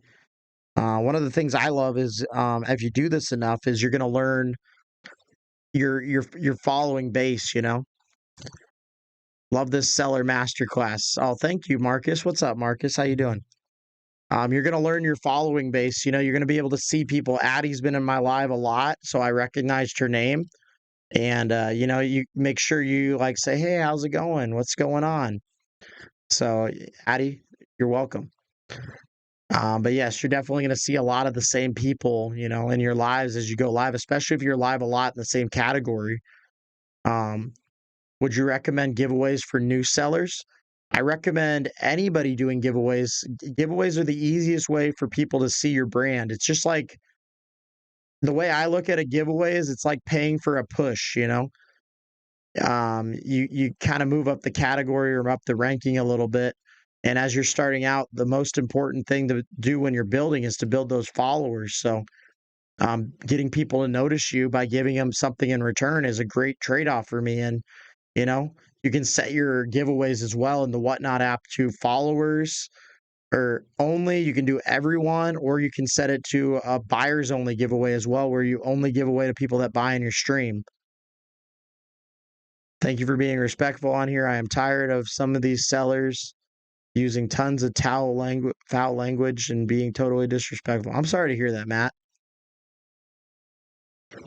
One of the things I love is if you do this enough, is you're going to learn your following base. You know, love this seller masterclass. Oh, thank you, Marcus. What's up, Marcus? How you doing? You're going to learn your following base. You know, you're going to be able to see people. Addie's been in my live a lot, so I recognized her name. And you know, you make sure you like say, "Hey, how's it going? What's going on?" So, Addie, you're welcome. But yes, you're definitely going to see a lot of the same people, you know, in your lives as you go live, especially if you're live a lot in the same category. Um, would you recommend giveaways for new sellers? I recommend anybody doing giveaways. Giveaways are the easiest way for people to see your brand. It's just like the way I look at a giveaway is it's like paying for a push, you know. You kind of move up the category or up the ranking a little bit. And as you're starting out, the most important thing to do when you're building is to build those followers. So, getting people to notice you by giving them something in return is a great trade off for me. And, you know, you can set your giveaways as well in the Whatnot app to followers or only. You can do everyone, or you can set it to a buyers only giveaway as well, where you only give away to people that buy in your stream. Thank you for being respectful on here. I am tired of some of these sellers using tons of foul language and being totally disrespectful. I'm sorry to hear that, Matt.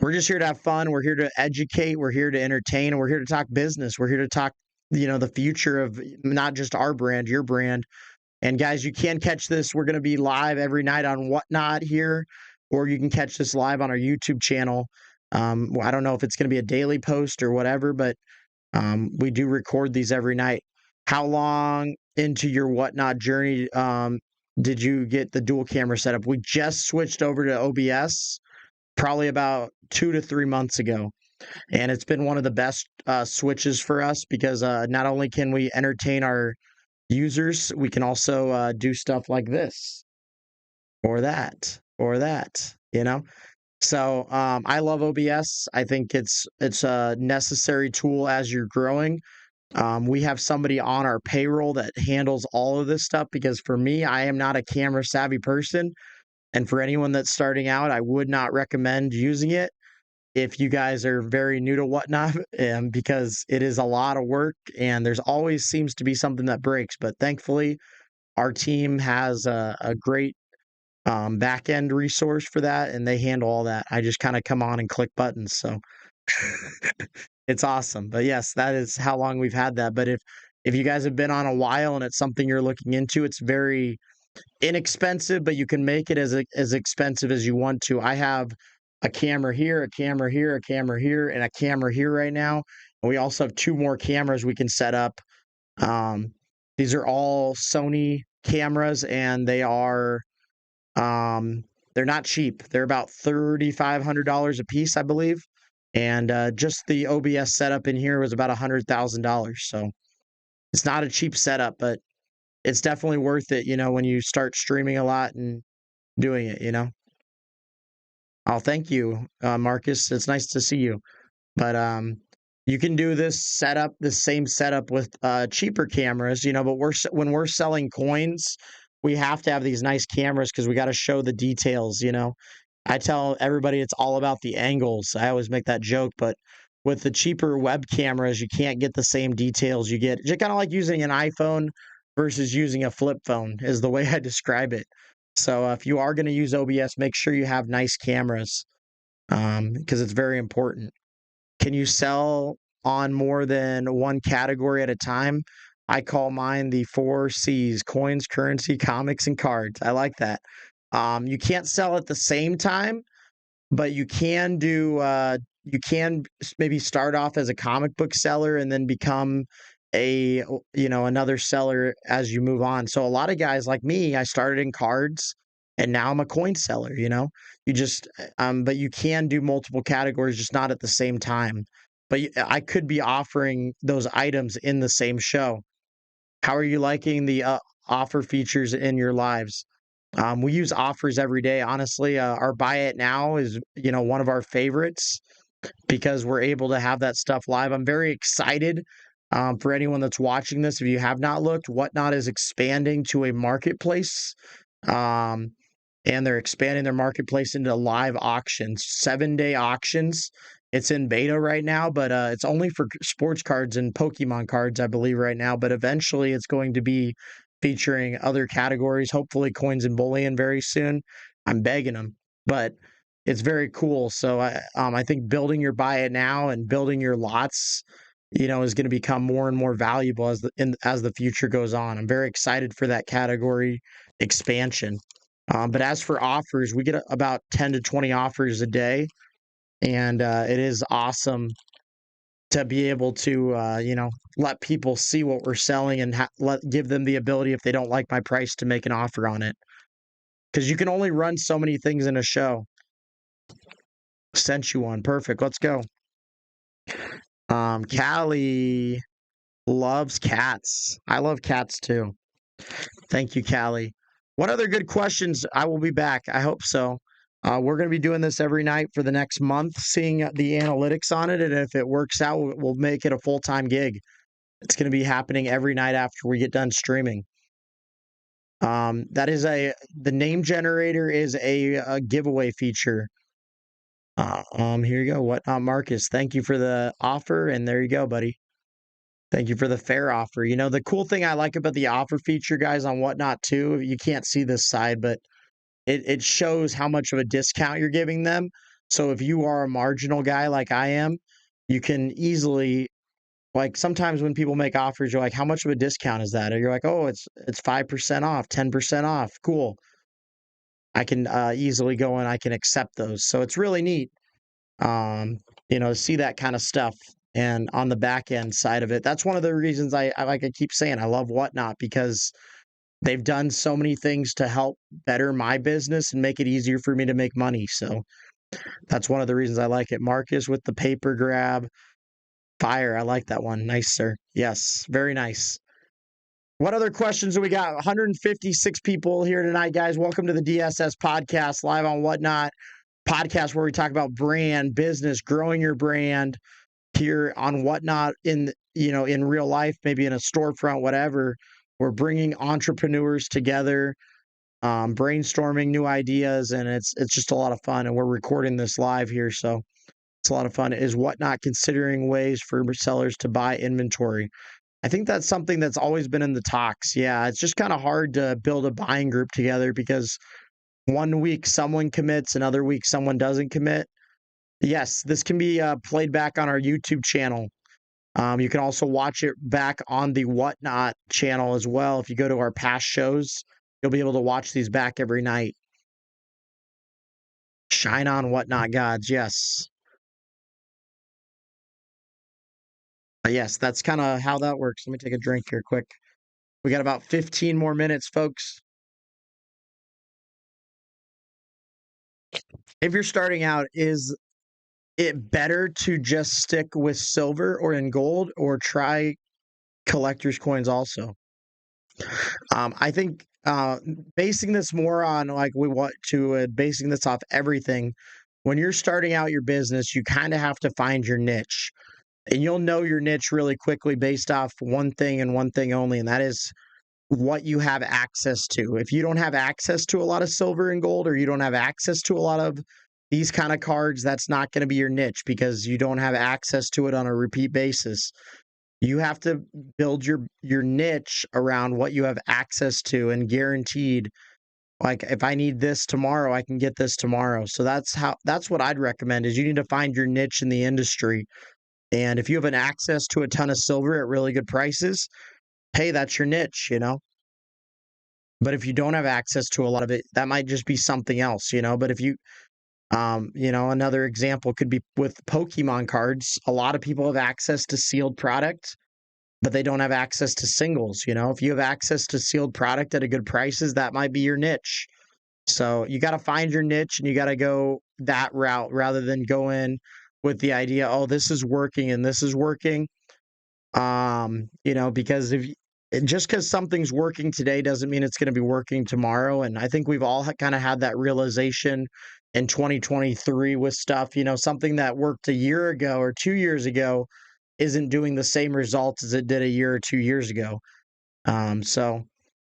We're just here to have fun. We're here to educate. We're here to entertain. And we're here to talk business. We're here to talk, you know, the future of not just our brand, your brand. And guys, you can catch this. We're going to be live every night on Whatnot here, or you can catch this live on our YouTube channel. I don't know if it's going to be a daily post or whatever, but we do record these every night. How long into your Whatnot journey did you get the dual camera setup? We just switched over to OBS probably about 2 to 3 months ago. And it's been one of the best switches for us because not only can we entertain our users, we can also do stuff like this or that, you know? So I love OBS. I think it's a necessary tool as you're growing. We have somebody on our payroll that handles all of this stuff because for me, I am not a camera savvy person. And for anyone that's starting out, I would not recommend using it if you guys are very new to Whatnot, because it is a lot of work and there's always seems to be something that breaks. But thankfully, our team has a great back end resource for that and they handle all that. I just kind of come on and click buttons. So it's awesome. But yes, that is how long we've had that. But if you guys have been on a while and it's something you're looking into, it's very inexpensive, but you can make it as expensive as you want to. I have a camera here, a camera here, a camera here, and a camera here right now. And we also have 2 more cameras we can set up. These are all Sony cameras, and they're not cheap. They're about $3,500 a piece, I believe. And just the OBS setup in here was about $100,000. So it's not a cheap setup, but it's definitely worth it, you know, when you start streaming a lot and doing it, you know. Oh, thank you, Marcus. It's nice to see you. But you can do this same setup with cheaper cameras, you know. But when we're selling coins, we have to have these nice cameras because we got to show the details, you know. I tell everybody it's all about the angles. I always make that joke, but with the cheaper web cameras, you can't get the same details you get. Just kind of like using an iPhone versus using a flip phone is the way I describe it. So if you are going to use OBS, make sure you have nice cameras because it's very important. Can you sell on more than one category at a time? I call mine the 4 C's: coins, currency, comics, and cards. I like that. You can't sell at the same time, but you can maybe start off as a comic book seller and then become another seller as you move on. So a lot of guys like me, I started in cards and now I'm a coin seller, You just but you can do multiple categories, just not at the same time. But I could be offering those items in the same show. How are you liking the offer features in your lives? We use offers every day. Honestly, our buy it now is, one of our favorites because we're able to have that stuff live. I'm very excited for anyone that's watching this. If you have not looked, Whatnot is expanding to a marketplace. Um, and they're expanding their marketplace into live auctions, 7-day auctions. It's in beta right now, but it's only for sports cards and Pokemon cards, I believe, right now. But eventually it's going to be featuring other categories, hopefully coins and bullion very soon. I'm begging them, but it's very cool. So I think building your buy it now and building your lots, is going to become more and more valuable as the future goes on. I'm very excited for that category expansion. But as for offers, we get about 10 to 20 offers a day, and it is awesome to be able to, let people see what we're selling and give them the ability, if they don't like my price, to make an offer on it. Because you can only run so many things in a show. Sent you one. Perfect. Let's go. Callie loves cats. I love cats too. Thank you, Callie. What other good questions? I will be back. I hope so. We're going to be doing this every night for the next month, seeing the analytics on it. And if it works out, we'll make it a full-time gig. It's going to be happening every night after we get done streaming. The name generator is a giveaway feature. Here you go. Marcus, thank you for the offer. And there you go, buddy. Thank you for the fair offer. The cool thing I like about the offer feature, guys, on Whatnot too, you can't see this side, but it shows how much of a discount you're giving them. So if you are a marginal guy like I am, you can easily, like, sometimes when people make offers, you're like, how much of a discount is that? Or you're like, oh, it's 5% off, 10% off. Cool. I can easily go and I can accept those. So it's really neat, to see that kind of stuff. And on the back end side of it, that's one of the reasons I like I keep saying I love Whatnot, because they've done so many things to help better my business and make it easier for me to make money. So that's one of the reasons I like it. Marcus with the paper grab. Fire. I like that one. Nice, sir. Yes, very nice. What other questions do we got? 156 people here tonight, guys. Welcome to the DSS podcast, live on Whatnot, podcast where we talk about brand, business, growing your brand here on Whatnot in real life, maybe in a storefront, whatever. We're bringing entrepreneurs together, brainstorming new ideas, and it's just a lot of fun. And we're recording this live here, so it's a lot of fun. Is Whatnot considering ways for sellers to buy inventory? I think that's something that's always been in the talks. Yeah, it's just kind of hard to build a buying group together because one week someone commits, another week someone doesn't commit. Yes, this can be played back on our YouTube channel. You can also watch it back on the Whatnot channel as well. If you go to our past shows, you'll be able to watch these back every night. Shine on, Whatnot gods. Yes. Yes, that's kind of how that works. Let me take a drink here quick. We got about 15 more minutes, folks. If you're starting out, is it better to just stick with silver or in gold, or try collector's coins also? I think basing this more on, like, we want to basing this off everything. When you're starting out your business, you kind of have to find your niche, and you'll know your niche really quickly based off one thing and one thing only, and that is what you have access to. If you don't have access to a lot of silver and gold, or you don't have access to a lot of these kind of cards, that's not going to be your niche because you don't have access to it on a repeat basis. You have to build your niche around what you have access to and guaranteed. Like if I need this tomorrow, I can get this tomorrow. So that's what I'd recommend is you need to find your niche in the industry. And if you have an access to a ton of silver at really good prices, hey, that's your niche. But if you don't have access to a lot of it, that might just be something else. But if you another example could be with Pokemon cards. A lot of people have access to sealed product, but they don't have access to singles. If you have access to sealed product at a good prices, that might be your niche. So you got to find your niche and you got to go that route rather than go in with the idea, oh, this is working and this is working. Because just because something's working today doesn't mean it's going to be working tomorrow. And I think we've all kind of had that realization in 2023 with stuff, something that worked a year ago or 2 years ago isn't doing the same results as it did a year or 2 years ago. So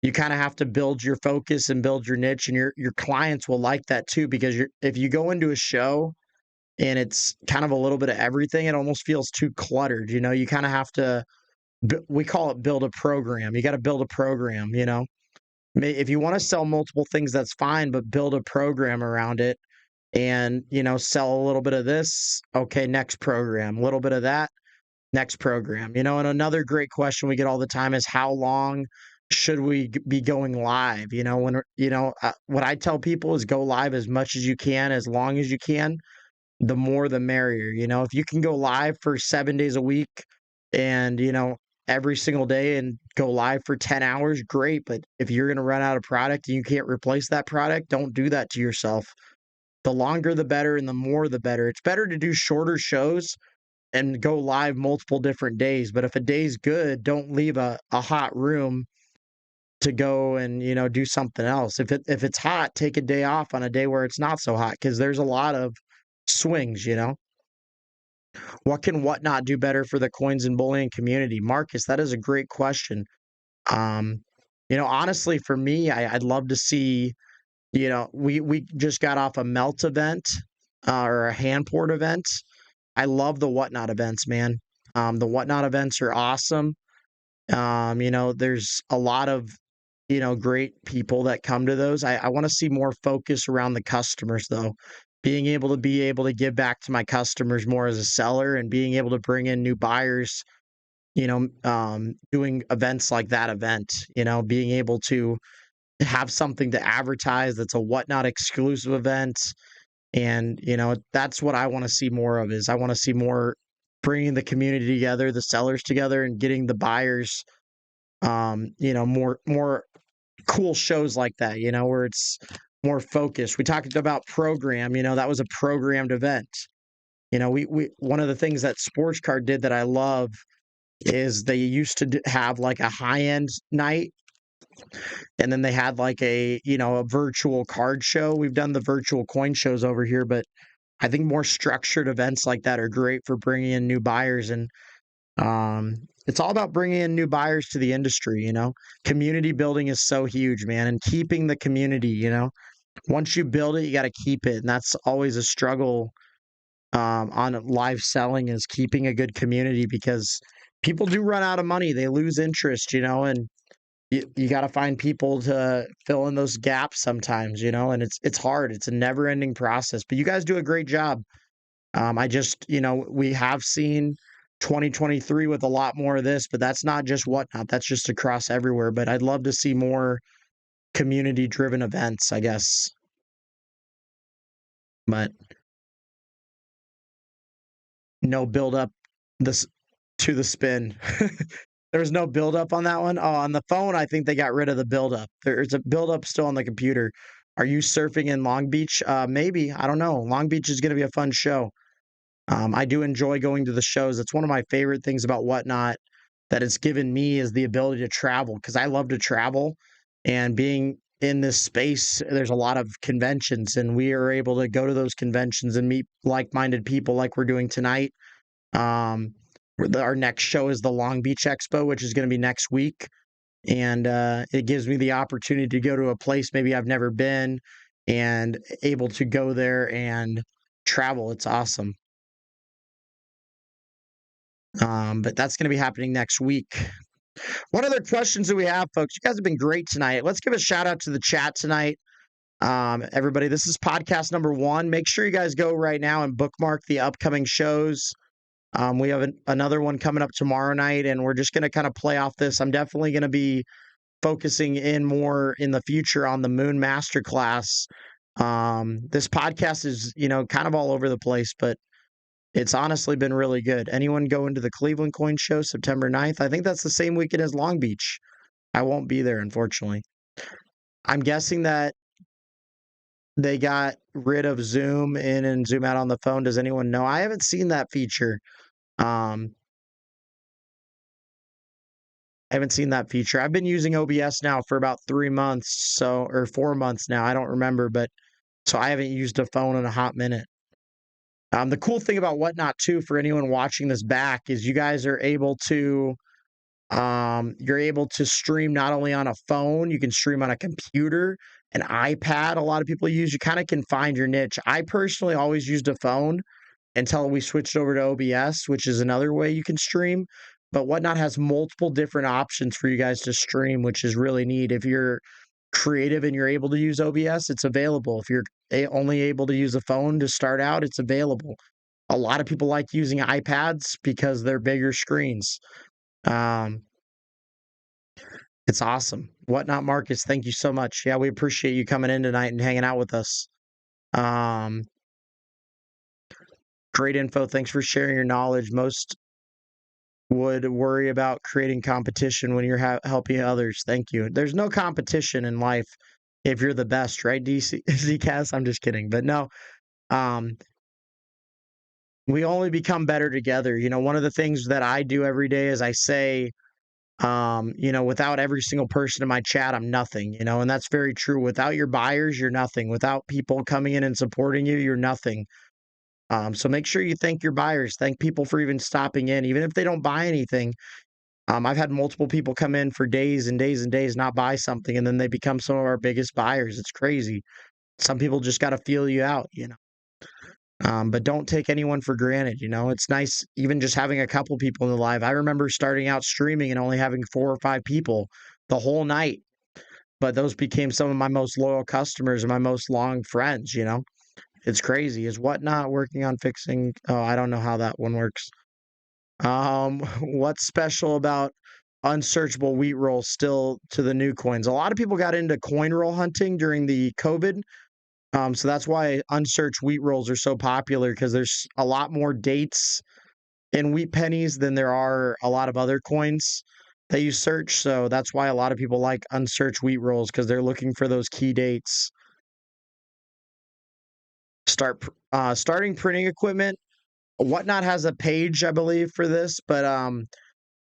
you kind of have to build your focus and build your niche, and your clients will like that too, because if you go into a show and it's kind of a little bit of everything, it almost feels too cluttered. You kind of have to, we call it build a program. You got to build a program. If you want to sell multiple things, that's fine, but build a program around it and, sell a little bit of this. Okay, next program, a little bit of that, next program. And another great question we get all the time is how long should we be going live? What I tell people is go live as much as you can, as long as you can. The more the merrier. If you can go live for 7 days a week and, every single day and go live for 10 hours, great. But if you're going to run out of product and you can't replace that product, don't do that to yourself. The longer the better and the more the better. It's better to do shorter shows and go live multiple different days. But if a day's good, don't leave a hot room to go and, do something else. If it's hot, take a day off on a day where it's not so hot, because there's a lot of swings. What can Whatnot do better for the coins and bullion community? Marcus, that is a great question. Um, honestly, for me, I'd love to see, we just got off a melt event or a hand port event. I love the Whatnot events, man. The Whatnot events are awesome. There's a lot of, great people that come to those. I want to see more focus around the customers, though. Being able to give back to my customers more as a seller and being able to bring in new buyers, doing events like that event, being able to have something to advertise that's a Whatnot exclusive event. And, that's what I want to see more of. Is I want to see more bringing the community together, the sellers together, and getting the buyers, more cool shows like that, where it's more focused. We talked about program, that was a programmed event. We one of the things that Sports Card did that I love is they used to have like a high-end night, and then they had like a virtual card show. We've done the virtual coin shows over here, but I think more structured events like that are great for bringing in new buyers. And it's all about bringing in new buyers to the industry. Community building is so huge, man, and keeping the community. Once you build it, you got to keep it, and that's always a struggle on live selling, is keeping a good community, because people do run out of money, they lose interest, and you got to find people to fill in those gaps sometimes, and it's hard. It's a never ending process, but you guys do a great job. I just, we have seen 2023 with a lot more of this, but that's not just Whatnot. That's just across everywhere. But I'd love to see more community driven events, I guess. But no build up this to the spin. There's no build up on that one. Oh, on the phone, I think they got rid of the build up. There's a build up still on the computer. Are you surfing in Long Beach? Maybe. I don't know. Long Beach is going to be a fun show. I do enjoy going to the shows. It's one of my favorite things about Whatnot that it's given me, is the ability to travel, because I love to travel, and being in this space, there's a lot of conventions, and we are able to go to those conventions and meet like-minded people like we're doing tonight. Our next show is the Long Beach Expo, which is going to be next week. And it gives me the opportunity to go to a place maybe I've never been, and able to go there and travel. It's awesome. But that's going to be happening next week. What other questions do we have, folks? You guys have been great tonight. Let's give a shout out to the chat tonight. Everybody, this is podcast number 1. Make sure you guys go right now and bookmark the upcoming shows. We have another one coming up tomorrow night, and we're just going to kind of play off this. I'm definitely going to be focusing in more in the future on the Moon Masterclass. This podcast is, kind of all over the place, but it's honestly been really good. Anyone go into the Cleveland Coin Show September 9th? I think that's the same weekend as Long Beach. I won't be there, unfortunately. I'm guessing that they got rid of Zoom in and Zoom out on the phone. Does anyone know? I haven't seen that feature. I haven't seen that feature. I've been using OBS now for about 3 months, or 4 months now. I don't remember, but so I haven't used a phone in a hot minute. The cool thing about Whatnot too, for anyone watching this back, is you guys are able to you're able to stream not only on a phone, you can stream on a computer, an iPad. A lot of people use. You kind of can find your niche. I personally always used a phone until we switched over to OBS, which is another way you can stream. But Whatnot has multiple different options for you guys to stream, which is really neat. If you're creative and you're able to use OBS, it's available. If you're only able to use a phone to start out, it's available. A lot of people like using iPads because they're bigger screens. It's awesome. Whatnot Marcus, thank you so much. Yeah, we appreciate you coming in tonight and hanging out with us. Great info. Thanks for sharing your knowledge. Most would worry about creating competition when you're helping others. Thank you. There's no competition in life if you're the best, right, ZCast? I'm just kidding. But no, we only become better together. One of the things that I do every day is I say, without every single person in my chat, I'm nothing, and that's very true. Without your buyers, you're nothing. Without people coming in and supporting you, you're nothing. So make sure you thank your buyers. Thank people for even stopping in, even if they don't buy anything. I've had multiple people come in for days and days and days, not buy something, and then they become some of our biggest buyers. It's crazy. Some people just got to feel you out, but don't take anyone for granted. It's nice even just having a couple people in the live. I remember starting out streaming and only having 4 or 5 people the whole night, but those became some of my most loyal customers and my most long friends. It's crazy. Is Whatnot working on fixing? Oh, I don't know how that one works. What's special about unsearchable wheat rolls still to the new coins? A lot of people got into coin roll hunting during the COVID. So that's why unsearched wheat rolls are so popular, because there's a lot more dates in wheat pennies than there are a lot of other coins that you search. So that's why a lot of people like unsearched wheat rolls, because they're looking for those key dates. Starting printing equipment. Whatnot has a page, I believe, for this, but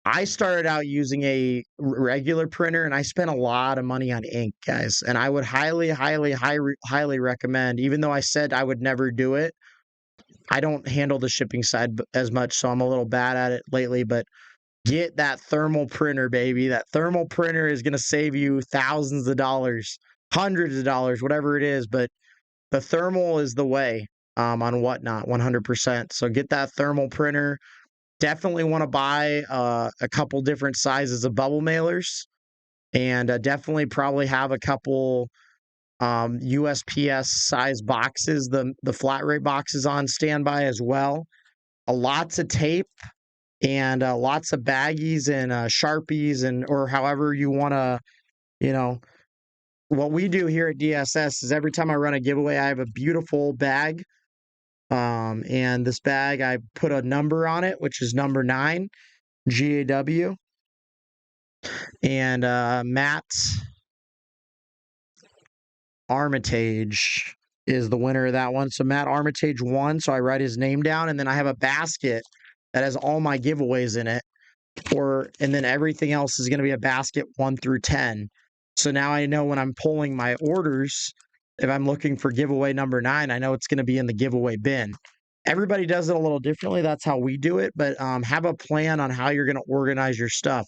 I started out using a regular printer, and I spent a lot of money on ink, guys. And I would highly, highly, highly recommend, even though I said I would never do it. I don't handle the shipping side as much, so I'm a little bad at it lately, but get that thermal printer, baby. That thermal printer is going to save you thousands of dollars, hundreds of dollars, whatever it is. But the thermal is the way on Whatnot, 100%. So get that thermal printer. Definitely want to buy a couple different sizes of bubble mailers, and definitely probably have a couple USPS size boxes, the flat rate boxes on standby as well. Lots of tape and lots of baggies and Sharpies, and or however you want to, what we do here at DSS is every time I run a giveaway, I have a beautiful bag. And this bag, I put a number on it, which is number 9, GAW. And Matt Armitage is the winner of that one. So Matt Armitage won. So I write his name down, and then I have a basket that has all my giveaways in it. And then everything else is going to be a basket 1 through 10. So now I know when I'm pulling my orders, if I'm looking for giveaway number 9, I know it's going to be in the giveaway bin. Everybody does it a little differently. That's how we do it. But have a plan on how you're going to organize your stuff.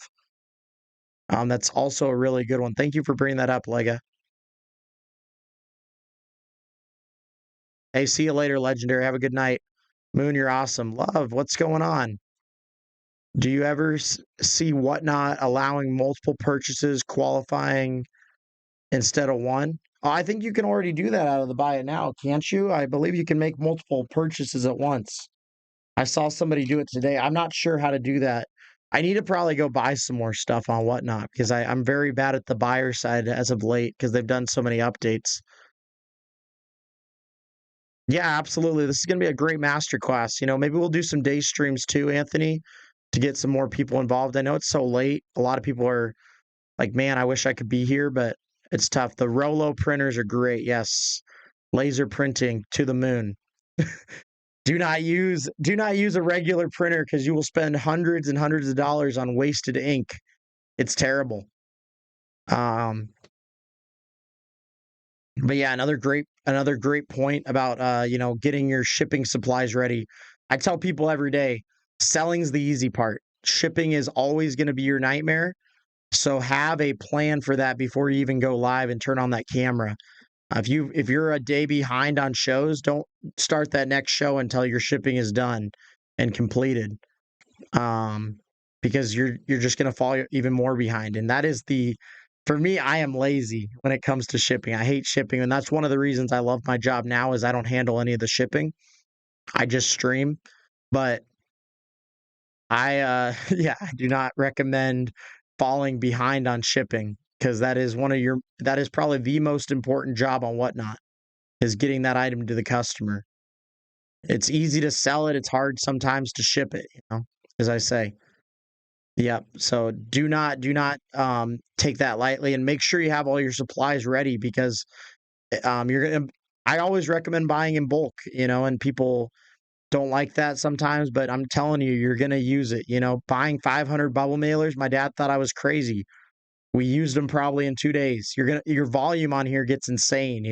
That's also a really good one. Thank you for bringing that up, Lega. Hey, see you later, Legendary. Have a good night. Moon, you're awesome. Love, what's going on? Do you ever see Whatnot allowing multiple purchases qualifying instead of one? Oh, I think you can already do that out of the buy it now, can't you? I believe you can make multiple purchases at once. I saw somebody do it today. I'm not sure how to do that. I need to probably go buy some more stuff on Whatnot because I'm very bad at the buyer side as of late because they've done so many updates. Yeah, absolutely. This is going to be a great masterclass. Maybe we'll do some day streams too, Anthony, to get some more people involved. I know it's so late. A lot of people are like, man, I wish I could be here, but it's tough. The Rolo printers are great. Yes. Laser printing to the moon. Do not use a regular printer because you will spend hundreds and hundreds of dollars on wasted ink. It's terrible. Um, but yeah, another great point about getting your shipping supplies ready. I tell people every day, selling's the easy part. Shipping is always going to be your nightmare. So have a plan for that before you even go live and turn on that camera. If you're a day behind on shows, don't start that next show until your shipping is done and completed. Um, because you're just gonna fall even more behind. And that is for me, I am lazy when it comes to shipping. I hate shipping, and that's one of the reasons I love my job now is I don't handle any of the shipping. I just stream. But yeah, I do not recommend falling behind on shipping because that is probably the most important job on Whatnot is getting that item to the customer. It's easy to sell it. It's hard sometimes to ship it, as I say. Yep. So do not take that lightly and make sure you have all your supplies ready because you're gonna I always recommend buying in bulk, and people don't like that sometimes, but I'm telling you, you're gonna use it. Buying 500 bubble mailers, my dad thought I was crazy. We used them probably in 2 days. Your volume on here gets insane,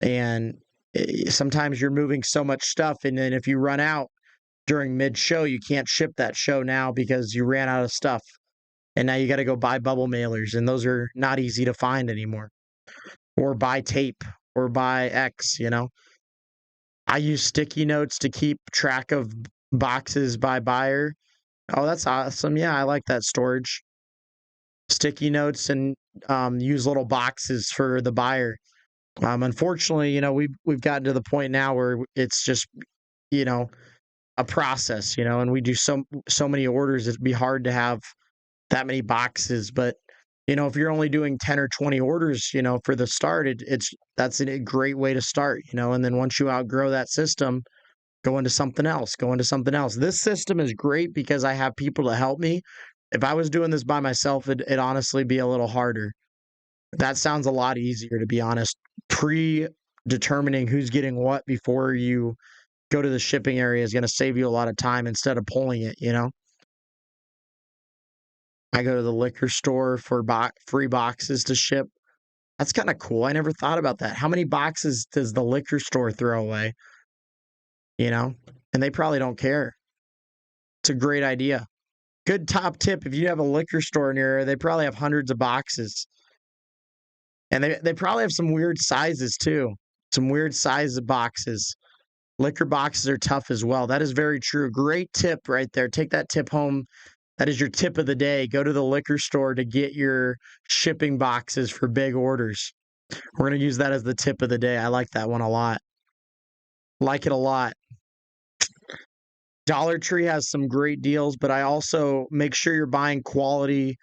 and sometimes you're moving so much stuff, and then if you run out during mid show, you can't ship that show now because you ran out of stuff. And now you got to go buy bubble mailers, and those are not easy to find anymore. Or buy tape or buy X. I use sticky notes to keep track of boxes by buyer. Oh, that's awesome. Yeah, I like that storage. Sticky notes and use little boxes for the buyer. Unfortunately, we've gotten to the point now where it's just, you know, a process, and we do so many orders, it'd be hard to have that many boxes. But if you're only doing 10 or 20 orders, for the start, that's a great way to start, and then once you outgrow that system, go into something else. This system is great because I have people to help me. If I was doing this by myself, it'd honestly be a little harder. That sounds a lot easier, to be honest. Predetermining who's getting what before you go to the shipping area is going to save you a lot of time instead of pulling it. I go to the liquor store for free boxes to ship. That's kind of cool. I never thought about that. How many boxes does the liquor store throw away? You know, and they probably don't care. It's a great idea. Good top tip. If you have a liquor store in your area, they probably have hundreds of boxes. And they probably have some weird sizes too. Some weird size of boxes. Liquor boxes are tough as well. That is very true. Great tip right there. Take that tip home. That is your tip of the day. Go to the liquor store to get your shipping boxes for big orders. We're going to use that as the tip of the day. I like that one a lot. Like it a lot. Dollar Tree has some great deals, but I also make sure you're buying quality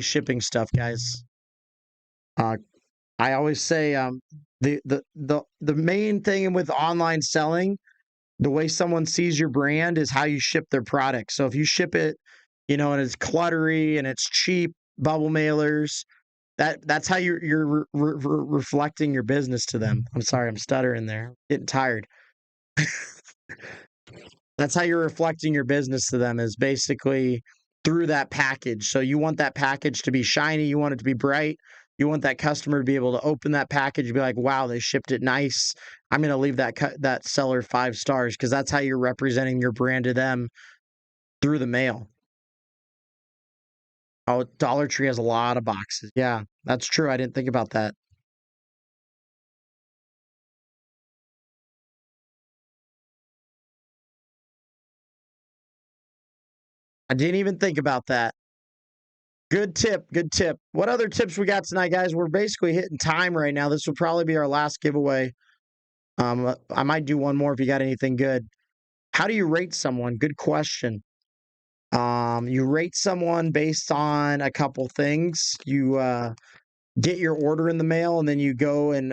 shipping stuff, guys. Uh, I always say the main thing with online selling, the way someone sees your brand is how you ship their product. So if you ship it, and it's cluttery and it's cheap bubble mailers, that's how you're reflecting your business to them. I'm sorry, I'm stuttering there. Getting tired. That's how you're reflecting your business to them is basically through that package. So you want that package to be shiny, you want it to be bright, you want that customer to be able to open that package and be like, "Wow, they shipped it nice. I'm going to leave that seller 5 stars," because that's how you're representing your brand to them through the mail. Oh, Dollar Tree has a lot of boxes. Yeah, that's true. I didn't think about that. I didn't even think about that. Good tip. Good tip. What other tips we got tonight, guys? We're basically hitting time right now. This will probably be our last giveaway. I might do one more if you got anything good. How do you rate someone? Good question. You rate someone based on a couple things. You get your order in the mail, and then you go and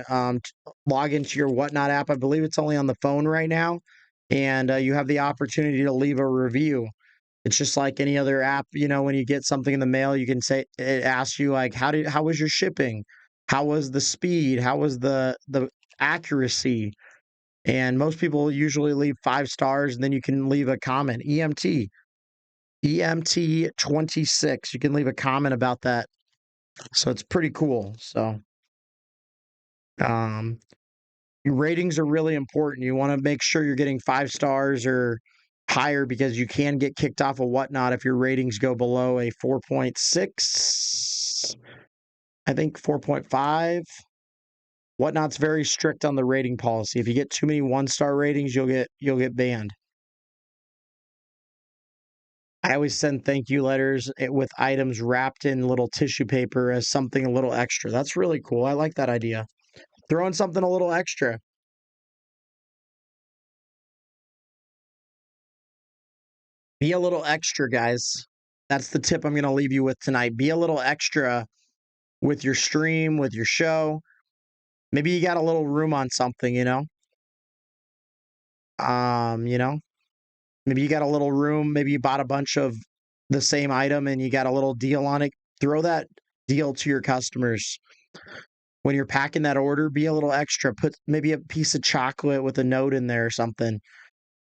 log into your Whatnot app. I believe it's only on the phone right now, and you have the opportunity to leave a review. It's just like any other app, when you get something in the mail, you can say it asks you like how was your shipping? How was the speed? How was the accuracy? And most people usually leave 5 stars, and then you can leave a comment. EMT 26. You can leave a comment about that. So it's pretty cool. So um your ratings are really important. You want to make sure you're getting 5 stars or higher because you can get kicked off of Whatnot if your ratings go below a 4.6. I think 4.5. Whatnot's very strict on the rating policy. If you get too many 1-star ratings, you'll get banned. I always send thank you letters with items wrapped in little tissue paper as something a little extra. That's really cool. I like that idea. Throwing something a little extra. Be a little extra, guys. That's the tip I'm going to leave you with tonight. Be a little extra with your stream, with your show. Maybe you got a little room on something, Um, you know, maybe you got a little room, maybe you bought a bunch of the same item and you got a little deal on it. Throw that deal to your customers. When you're packing that order, be a little extra. Put maybe a piece of chocolate with a note in there or something,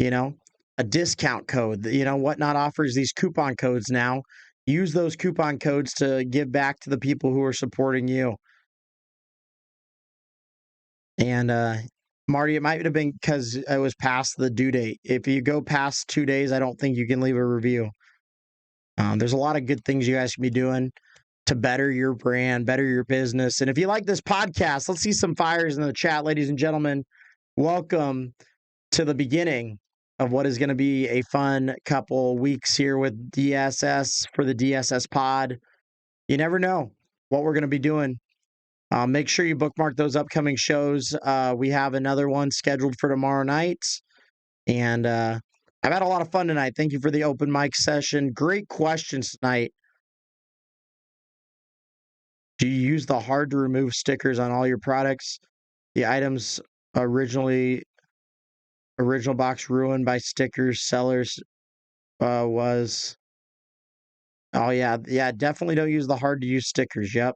you know, a discount code. Whatnot offers these coupon codes now. Use those coupon codes to give back to the people who are supporting you. And Marty, it might have been because it was past the due date. If you go past 2 days, I don't think you can leave a review. There's a lot of good things you guys can be doing to better your brand, better your business. And if you like this podcast, let's see some fires in the chat, ladies and gentlemen. Welcome to the beginning of what is going to be a fun couple weeks here with DSS for the DSS pod. You never know what we're going to be doing. Make sure you bookmark those upcoming shows. We have another one scheduled for tomorrow night. And I've had a lot of fun tonight. Thank you for the open mic session. Great questions tonight. Do you use the hard to remove stickers on all your products? The items original box ruined by stickers sellers was. Oh yeah, definitely don't use the hard to use stickers. Yep.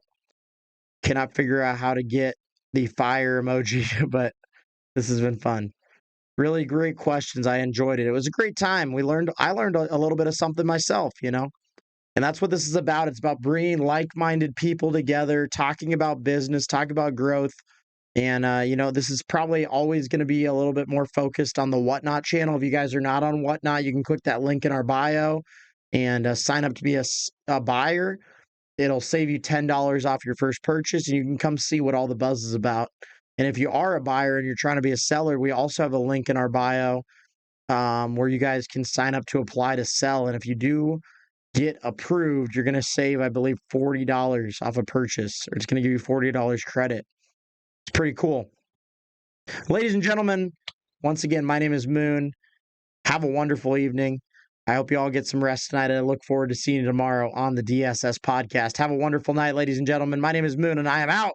Cannot figure out how to get the fire emoji, but this has been fun. Really great questions. I enjoyed it. It was a great time. I learned a little bit of something myself, and that's what this is about. It's about bringing like-minded people together, talking about business, talking about growth. And, this is probably always going to be a little bit more focused on the Whatnot channel. If you guys are not on Whatnot, you can click that link in our bio and sign up to be a buyer. It'll save you $10 off your first purchase, and you can come see what all the buzz is about. And if you are a buyer and you're trying to be a seller, we also have a link in our bio where you guys can sign up to apply to sell. And if you do get approved, you're going to save, I believe, $40 off a purchase, or it's going to give you $40 credit. It's pretty cool. Ladies and gentlemen, once again, my name is Moon. Have a wonderful evening. I hope you all get some rest tonight, and I look forward to seeing you tomorrow on the DSS podcast. Have a wonderful night, ladies and gentlemen. My name is Moon, and I am out.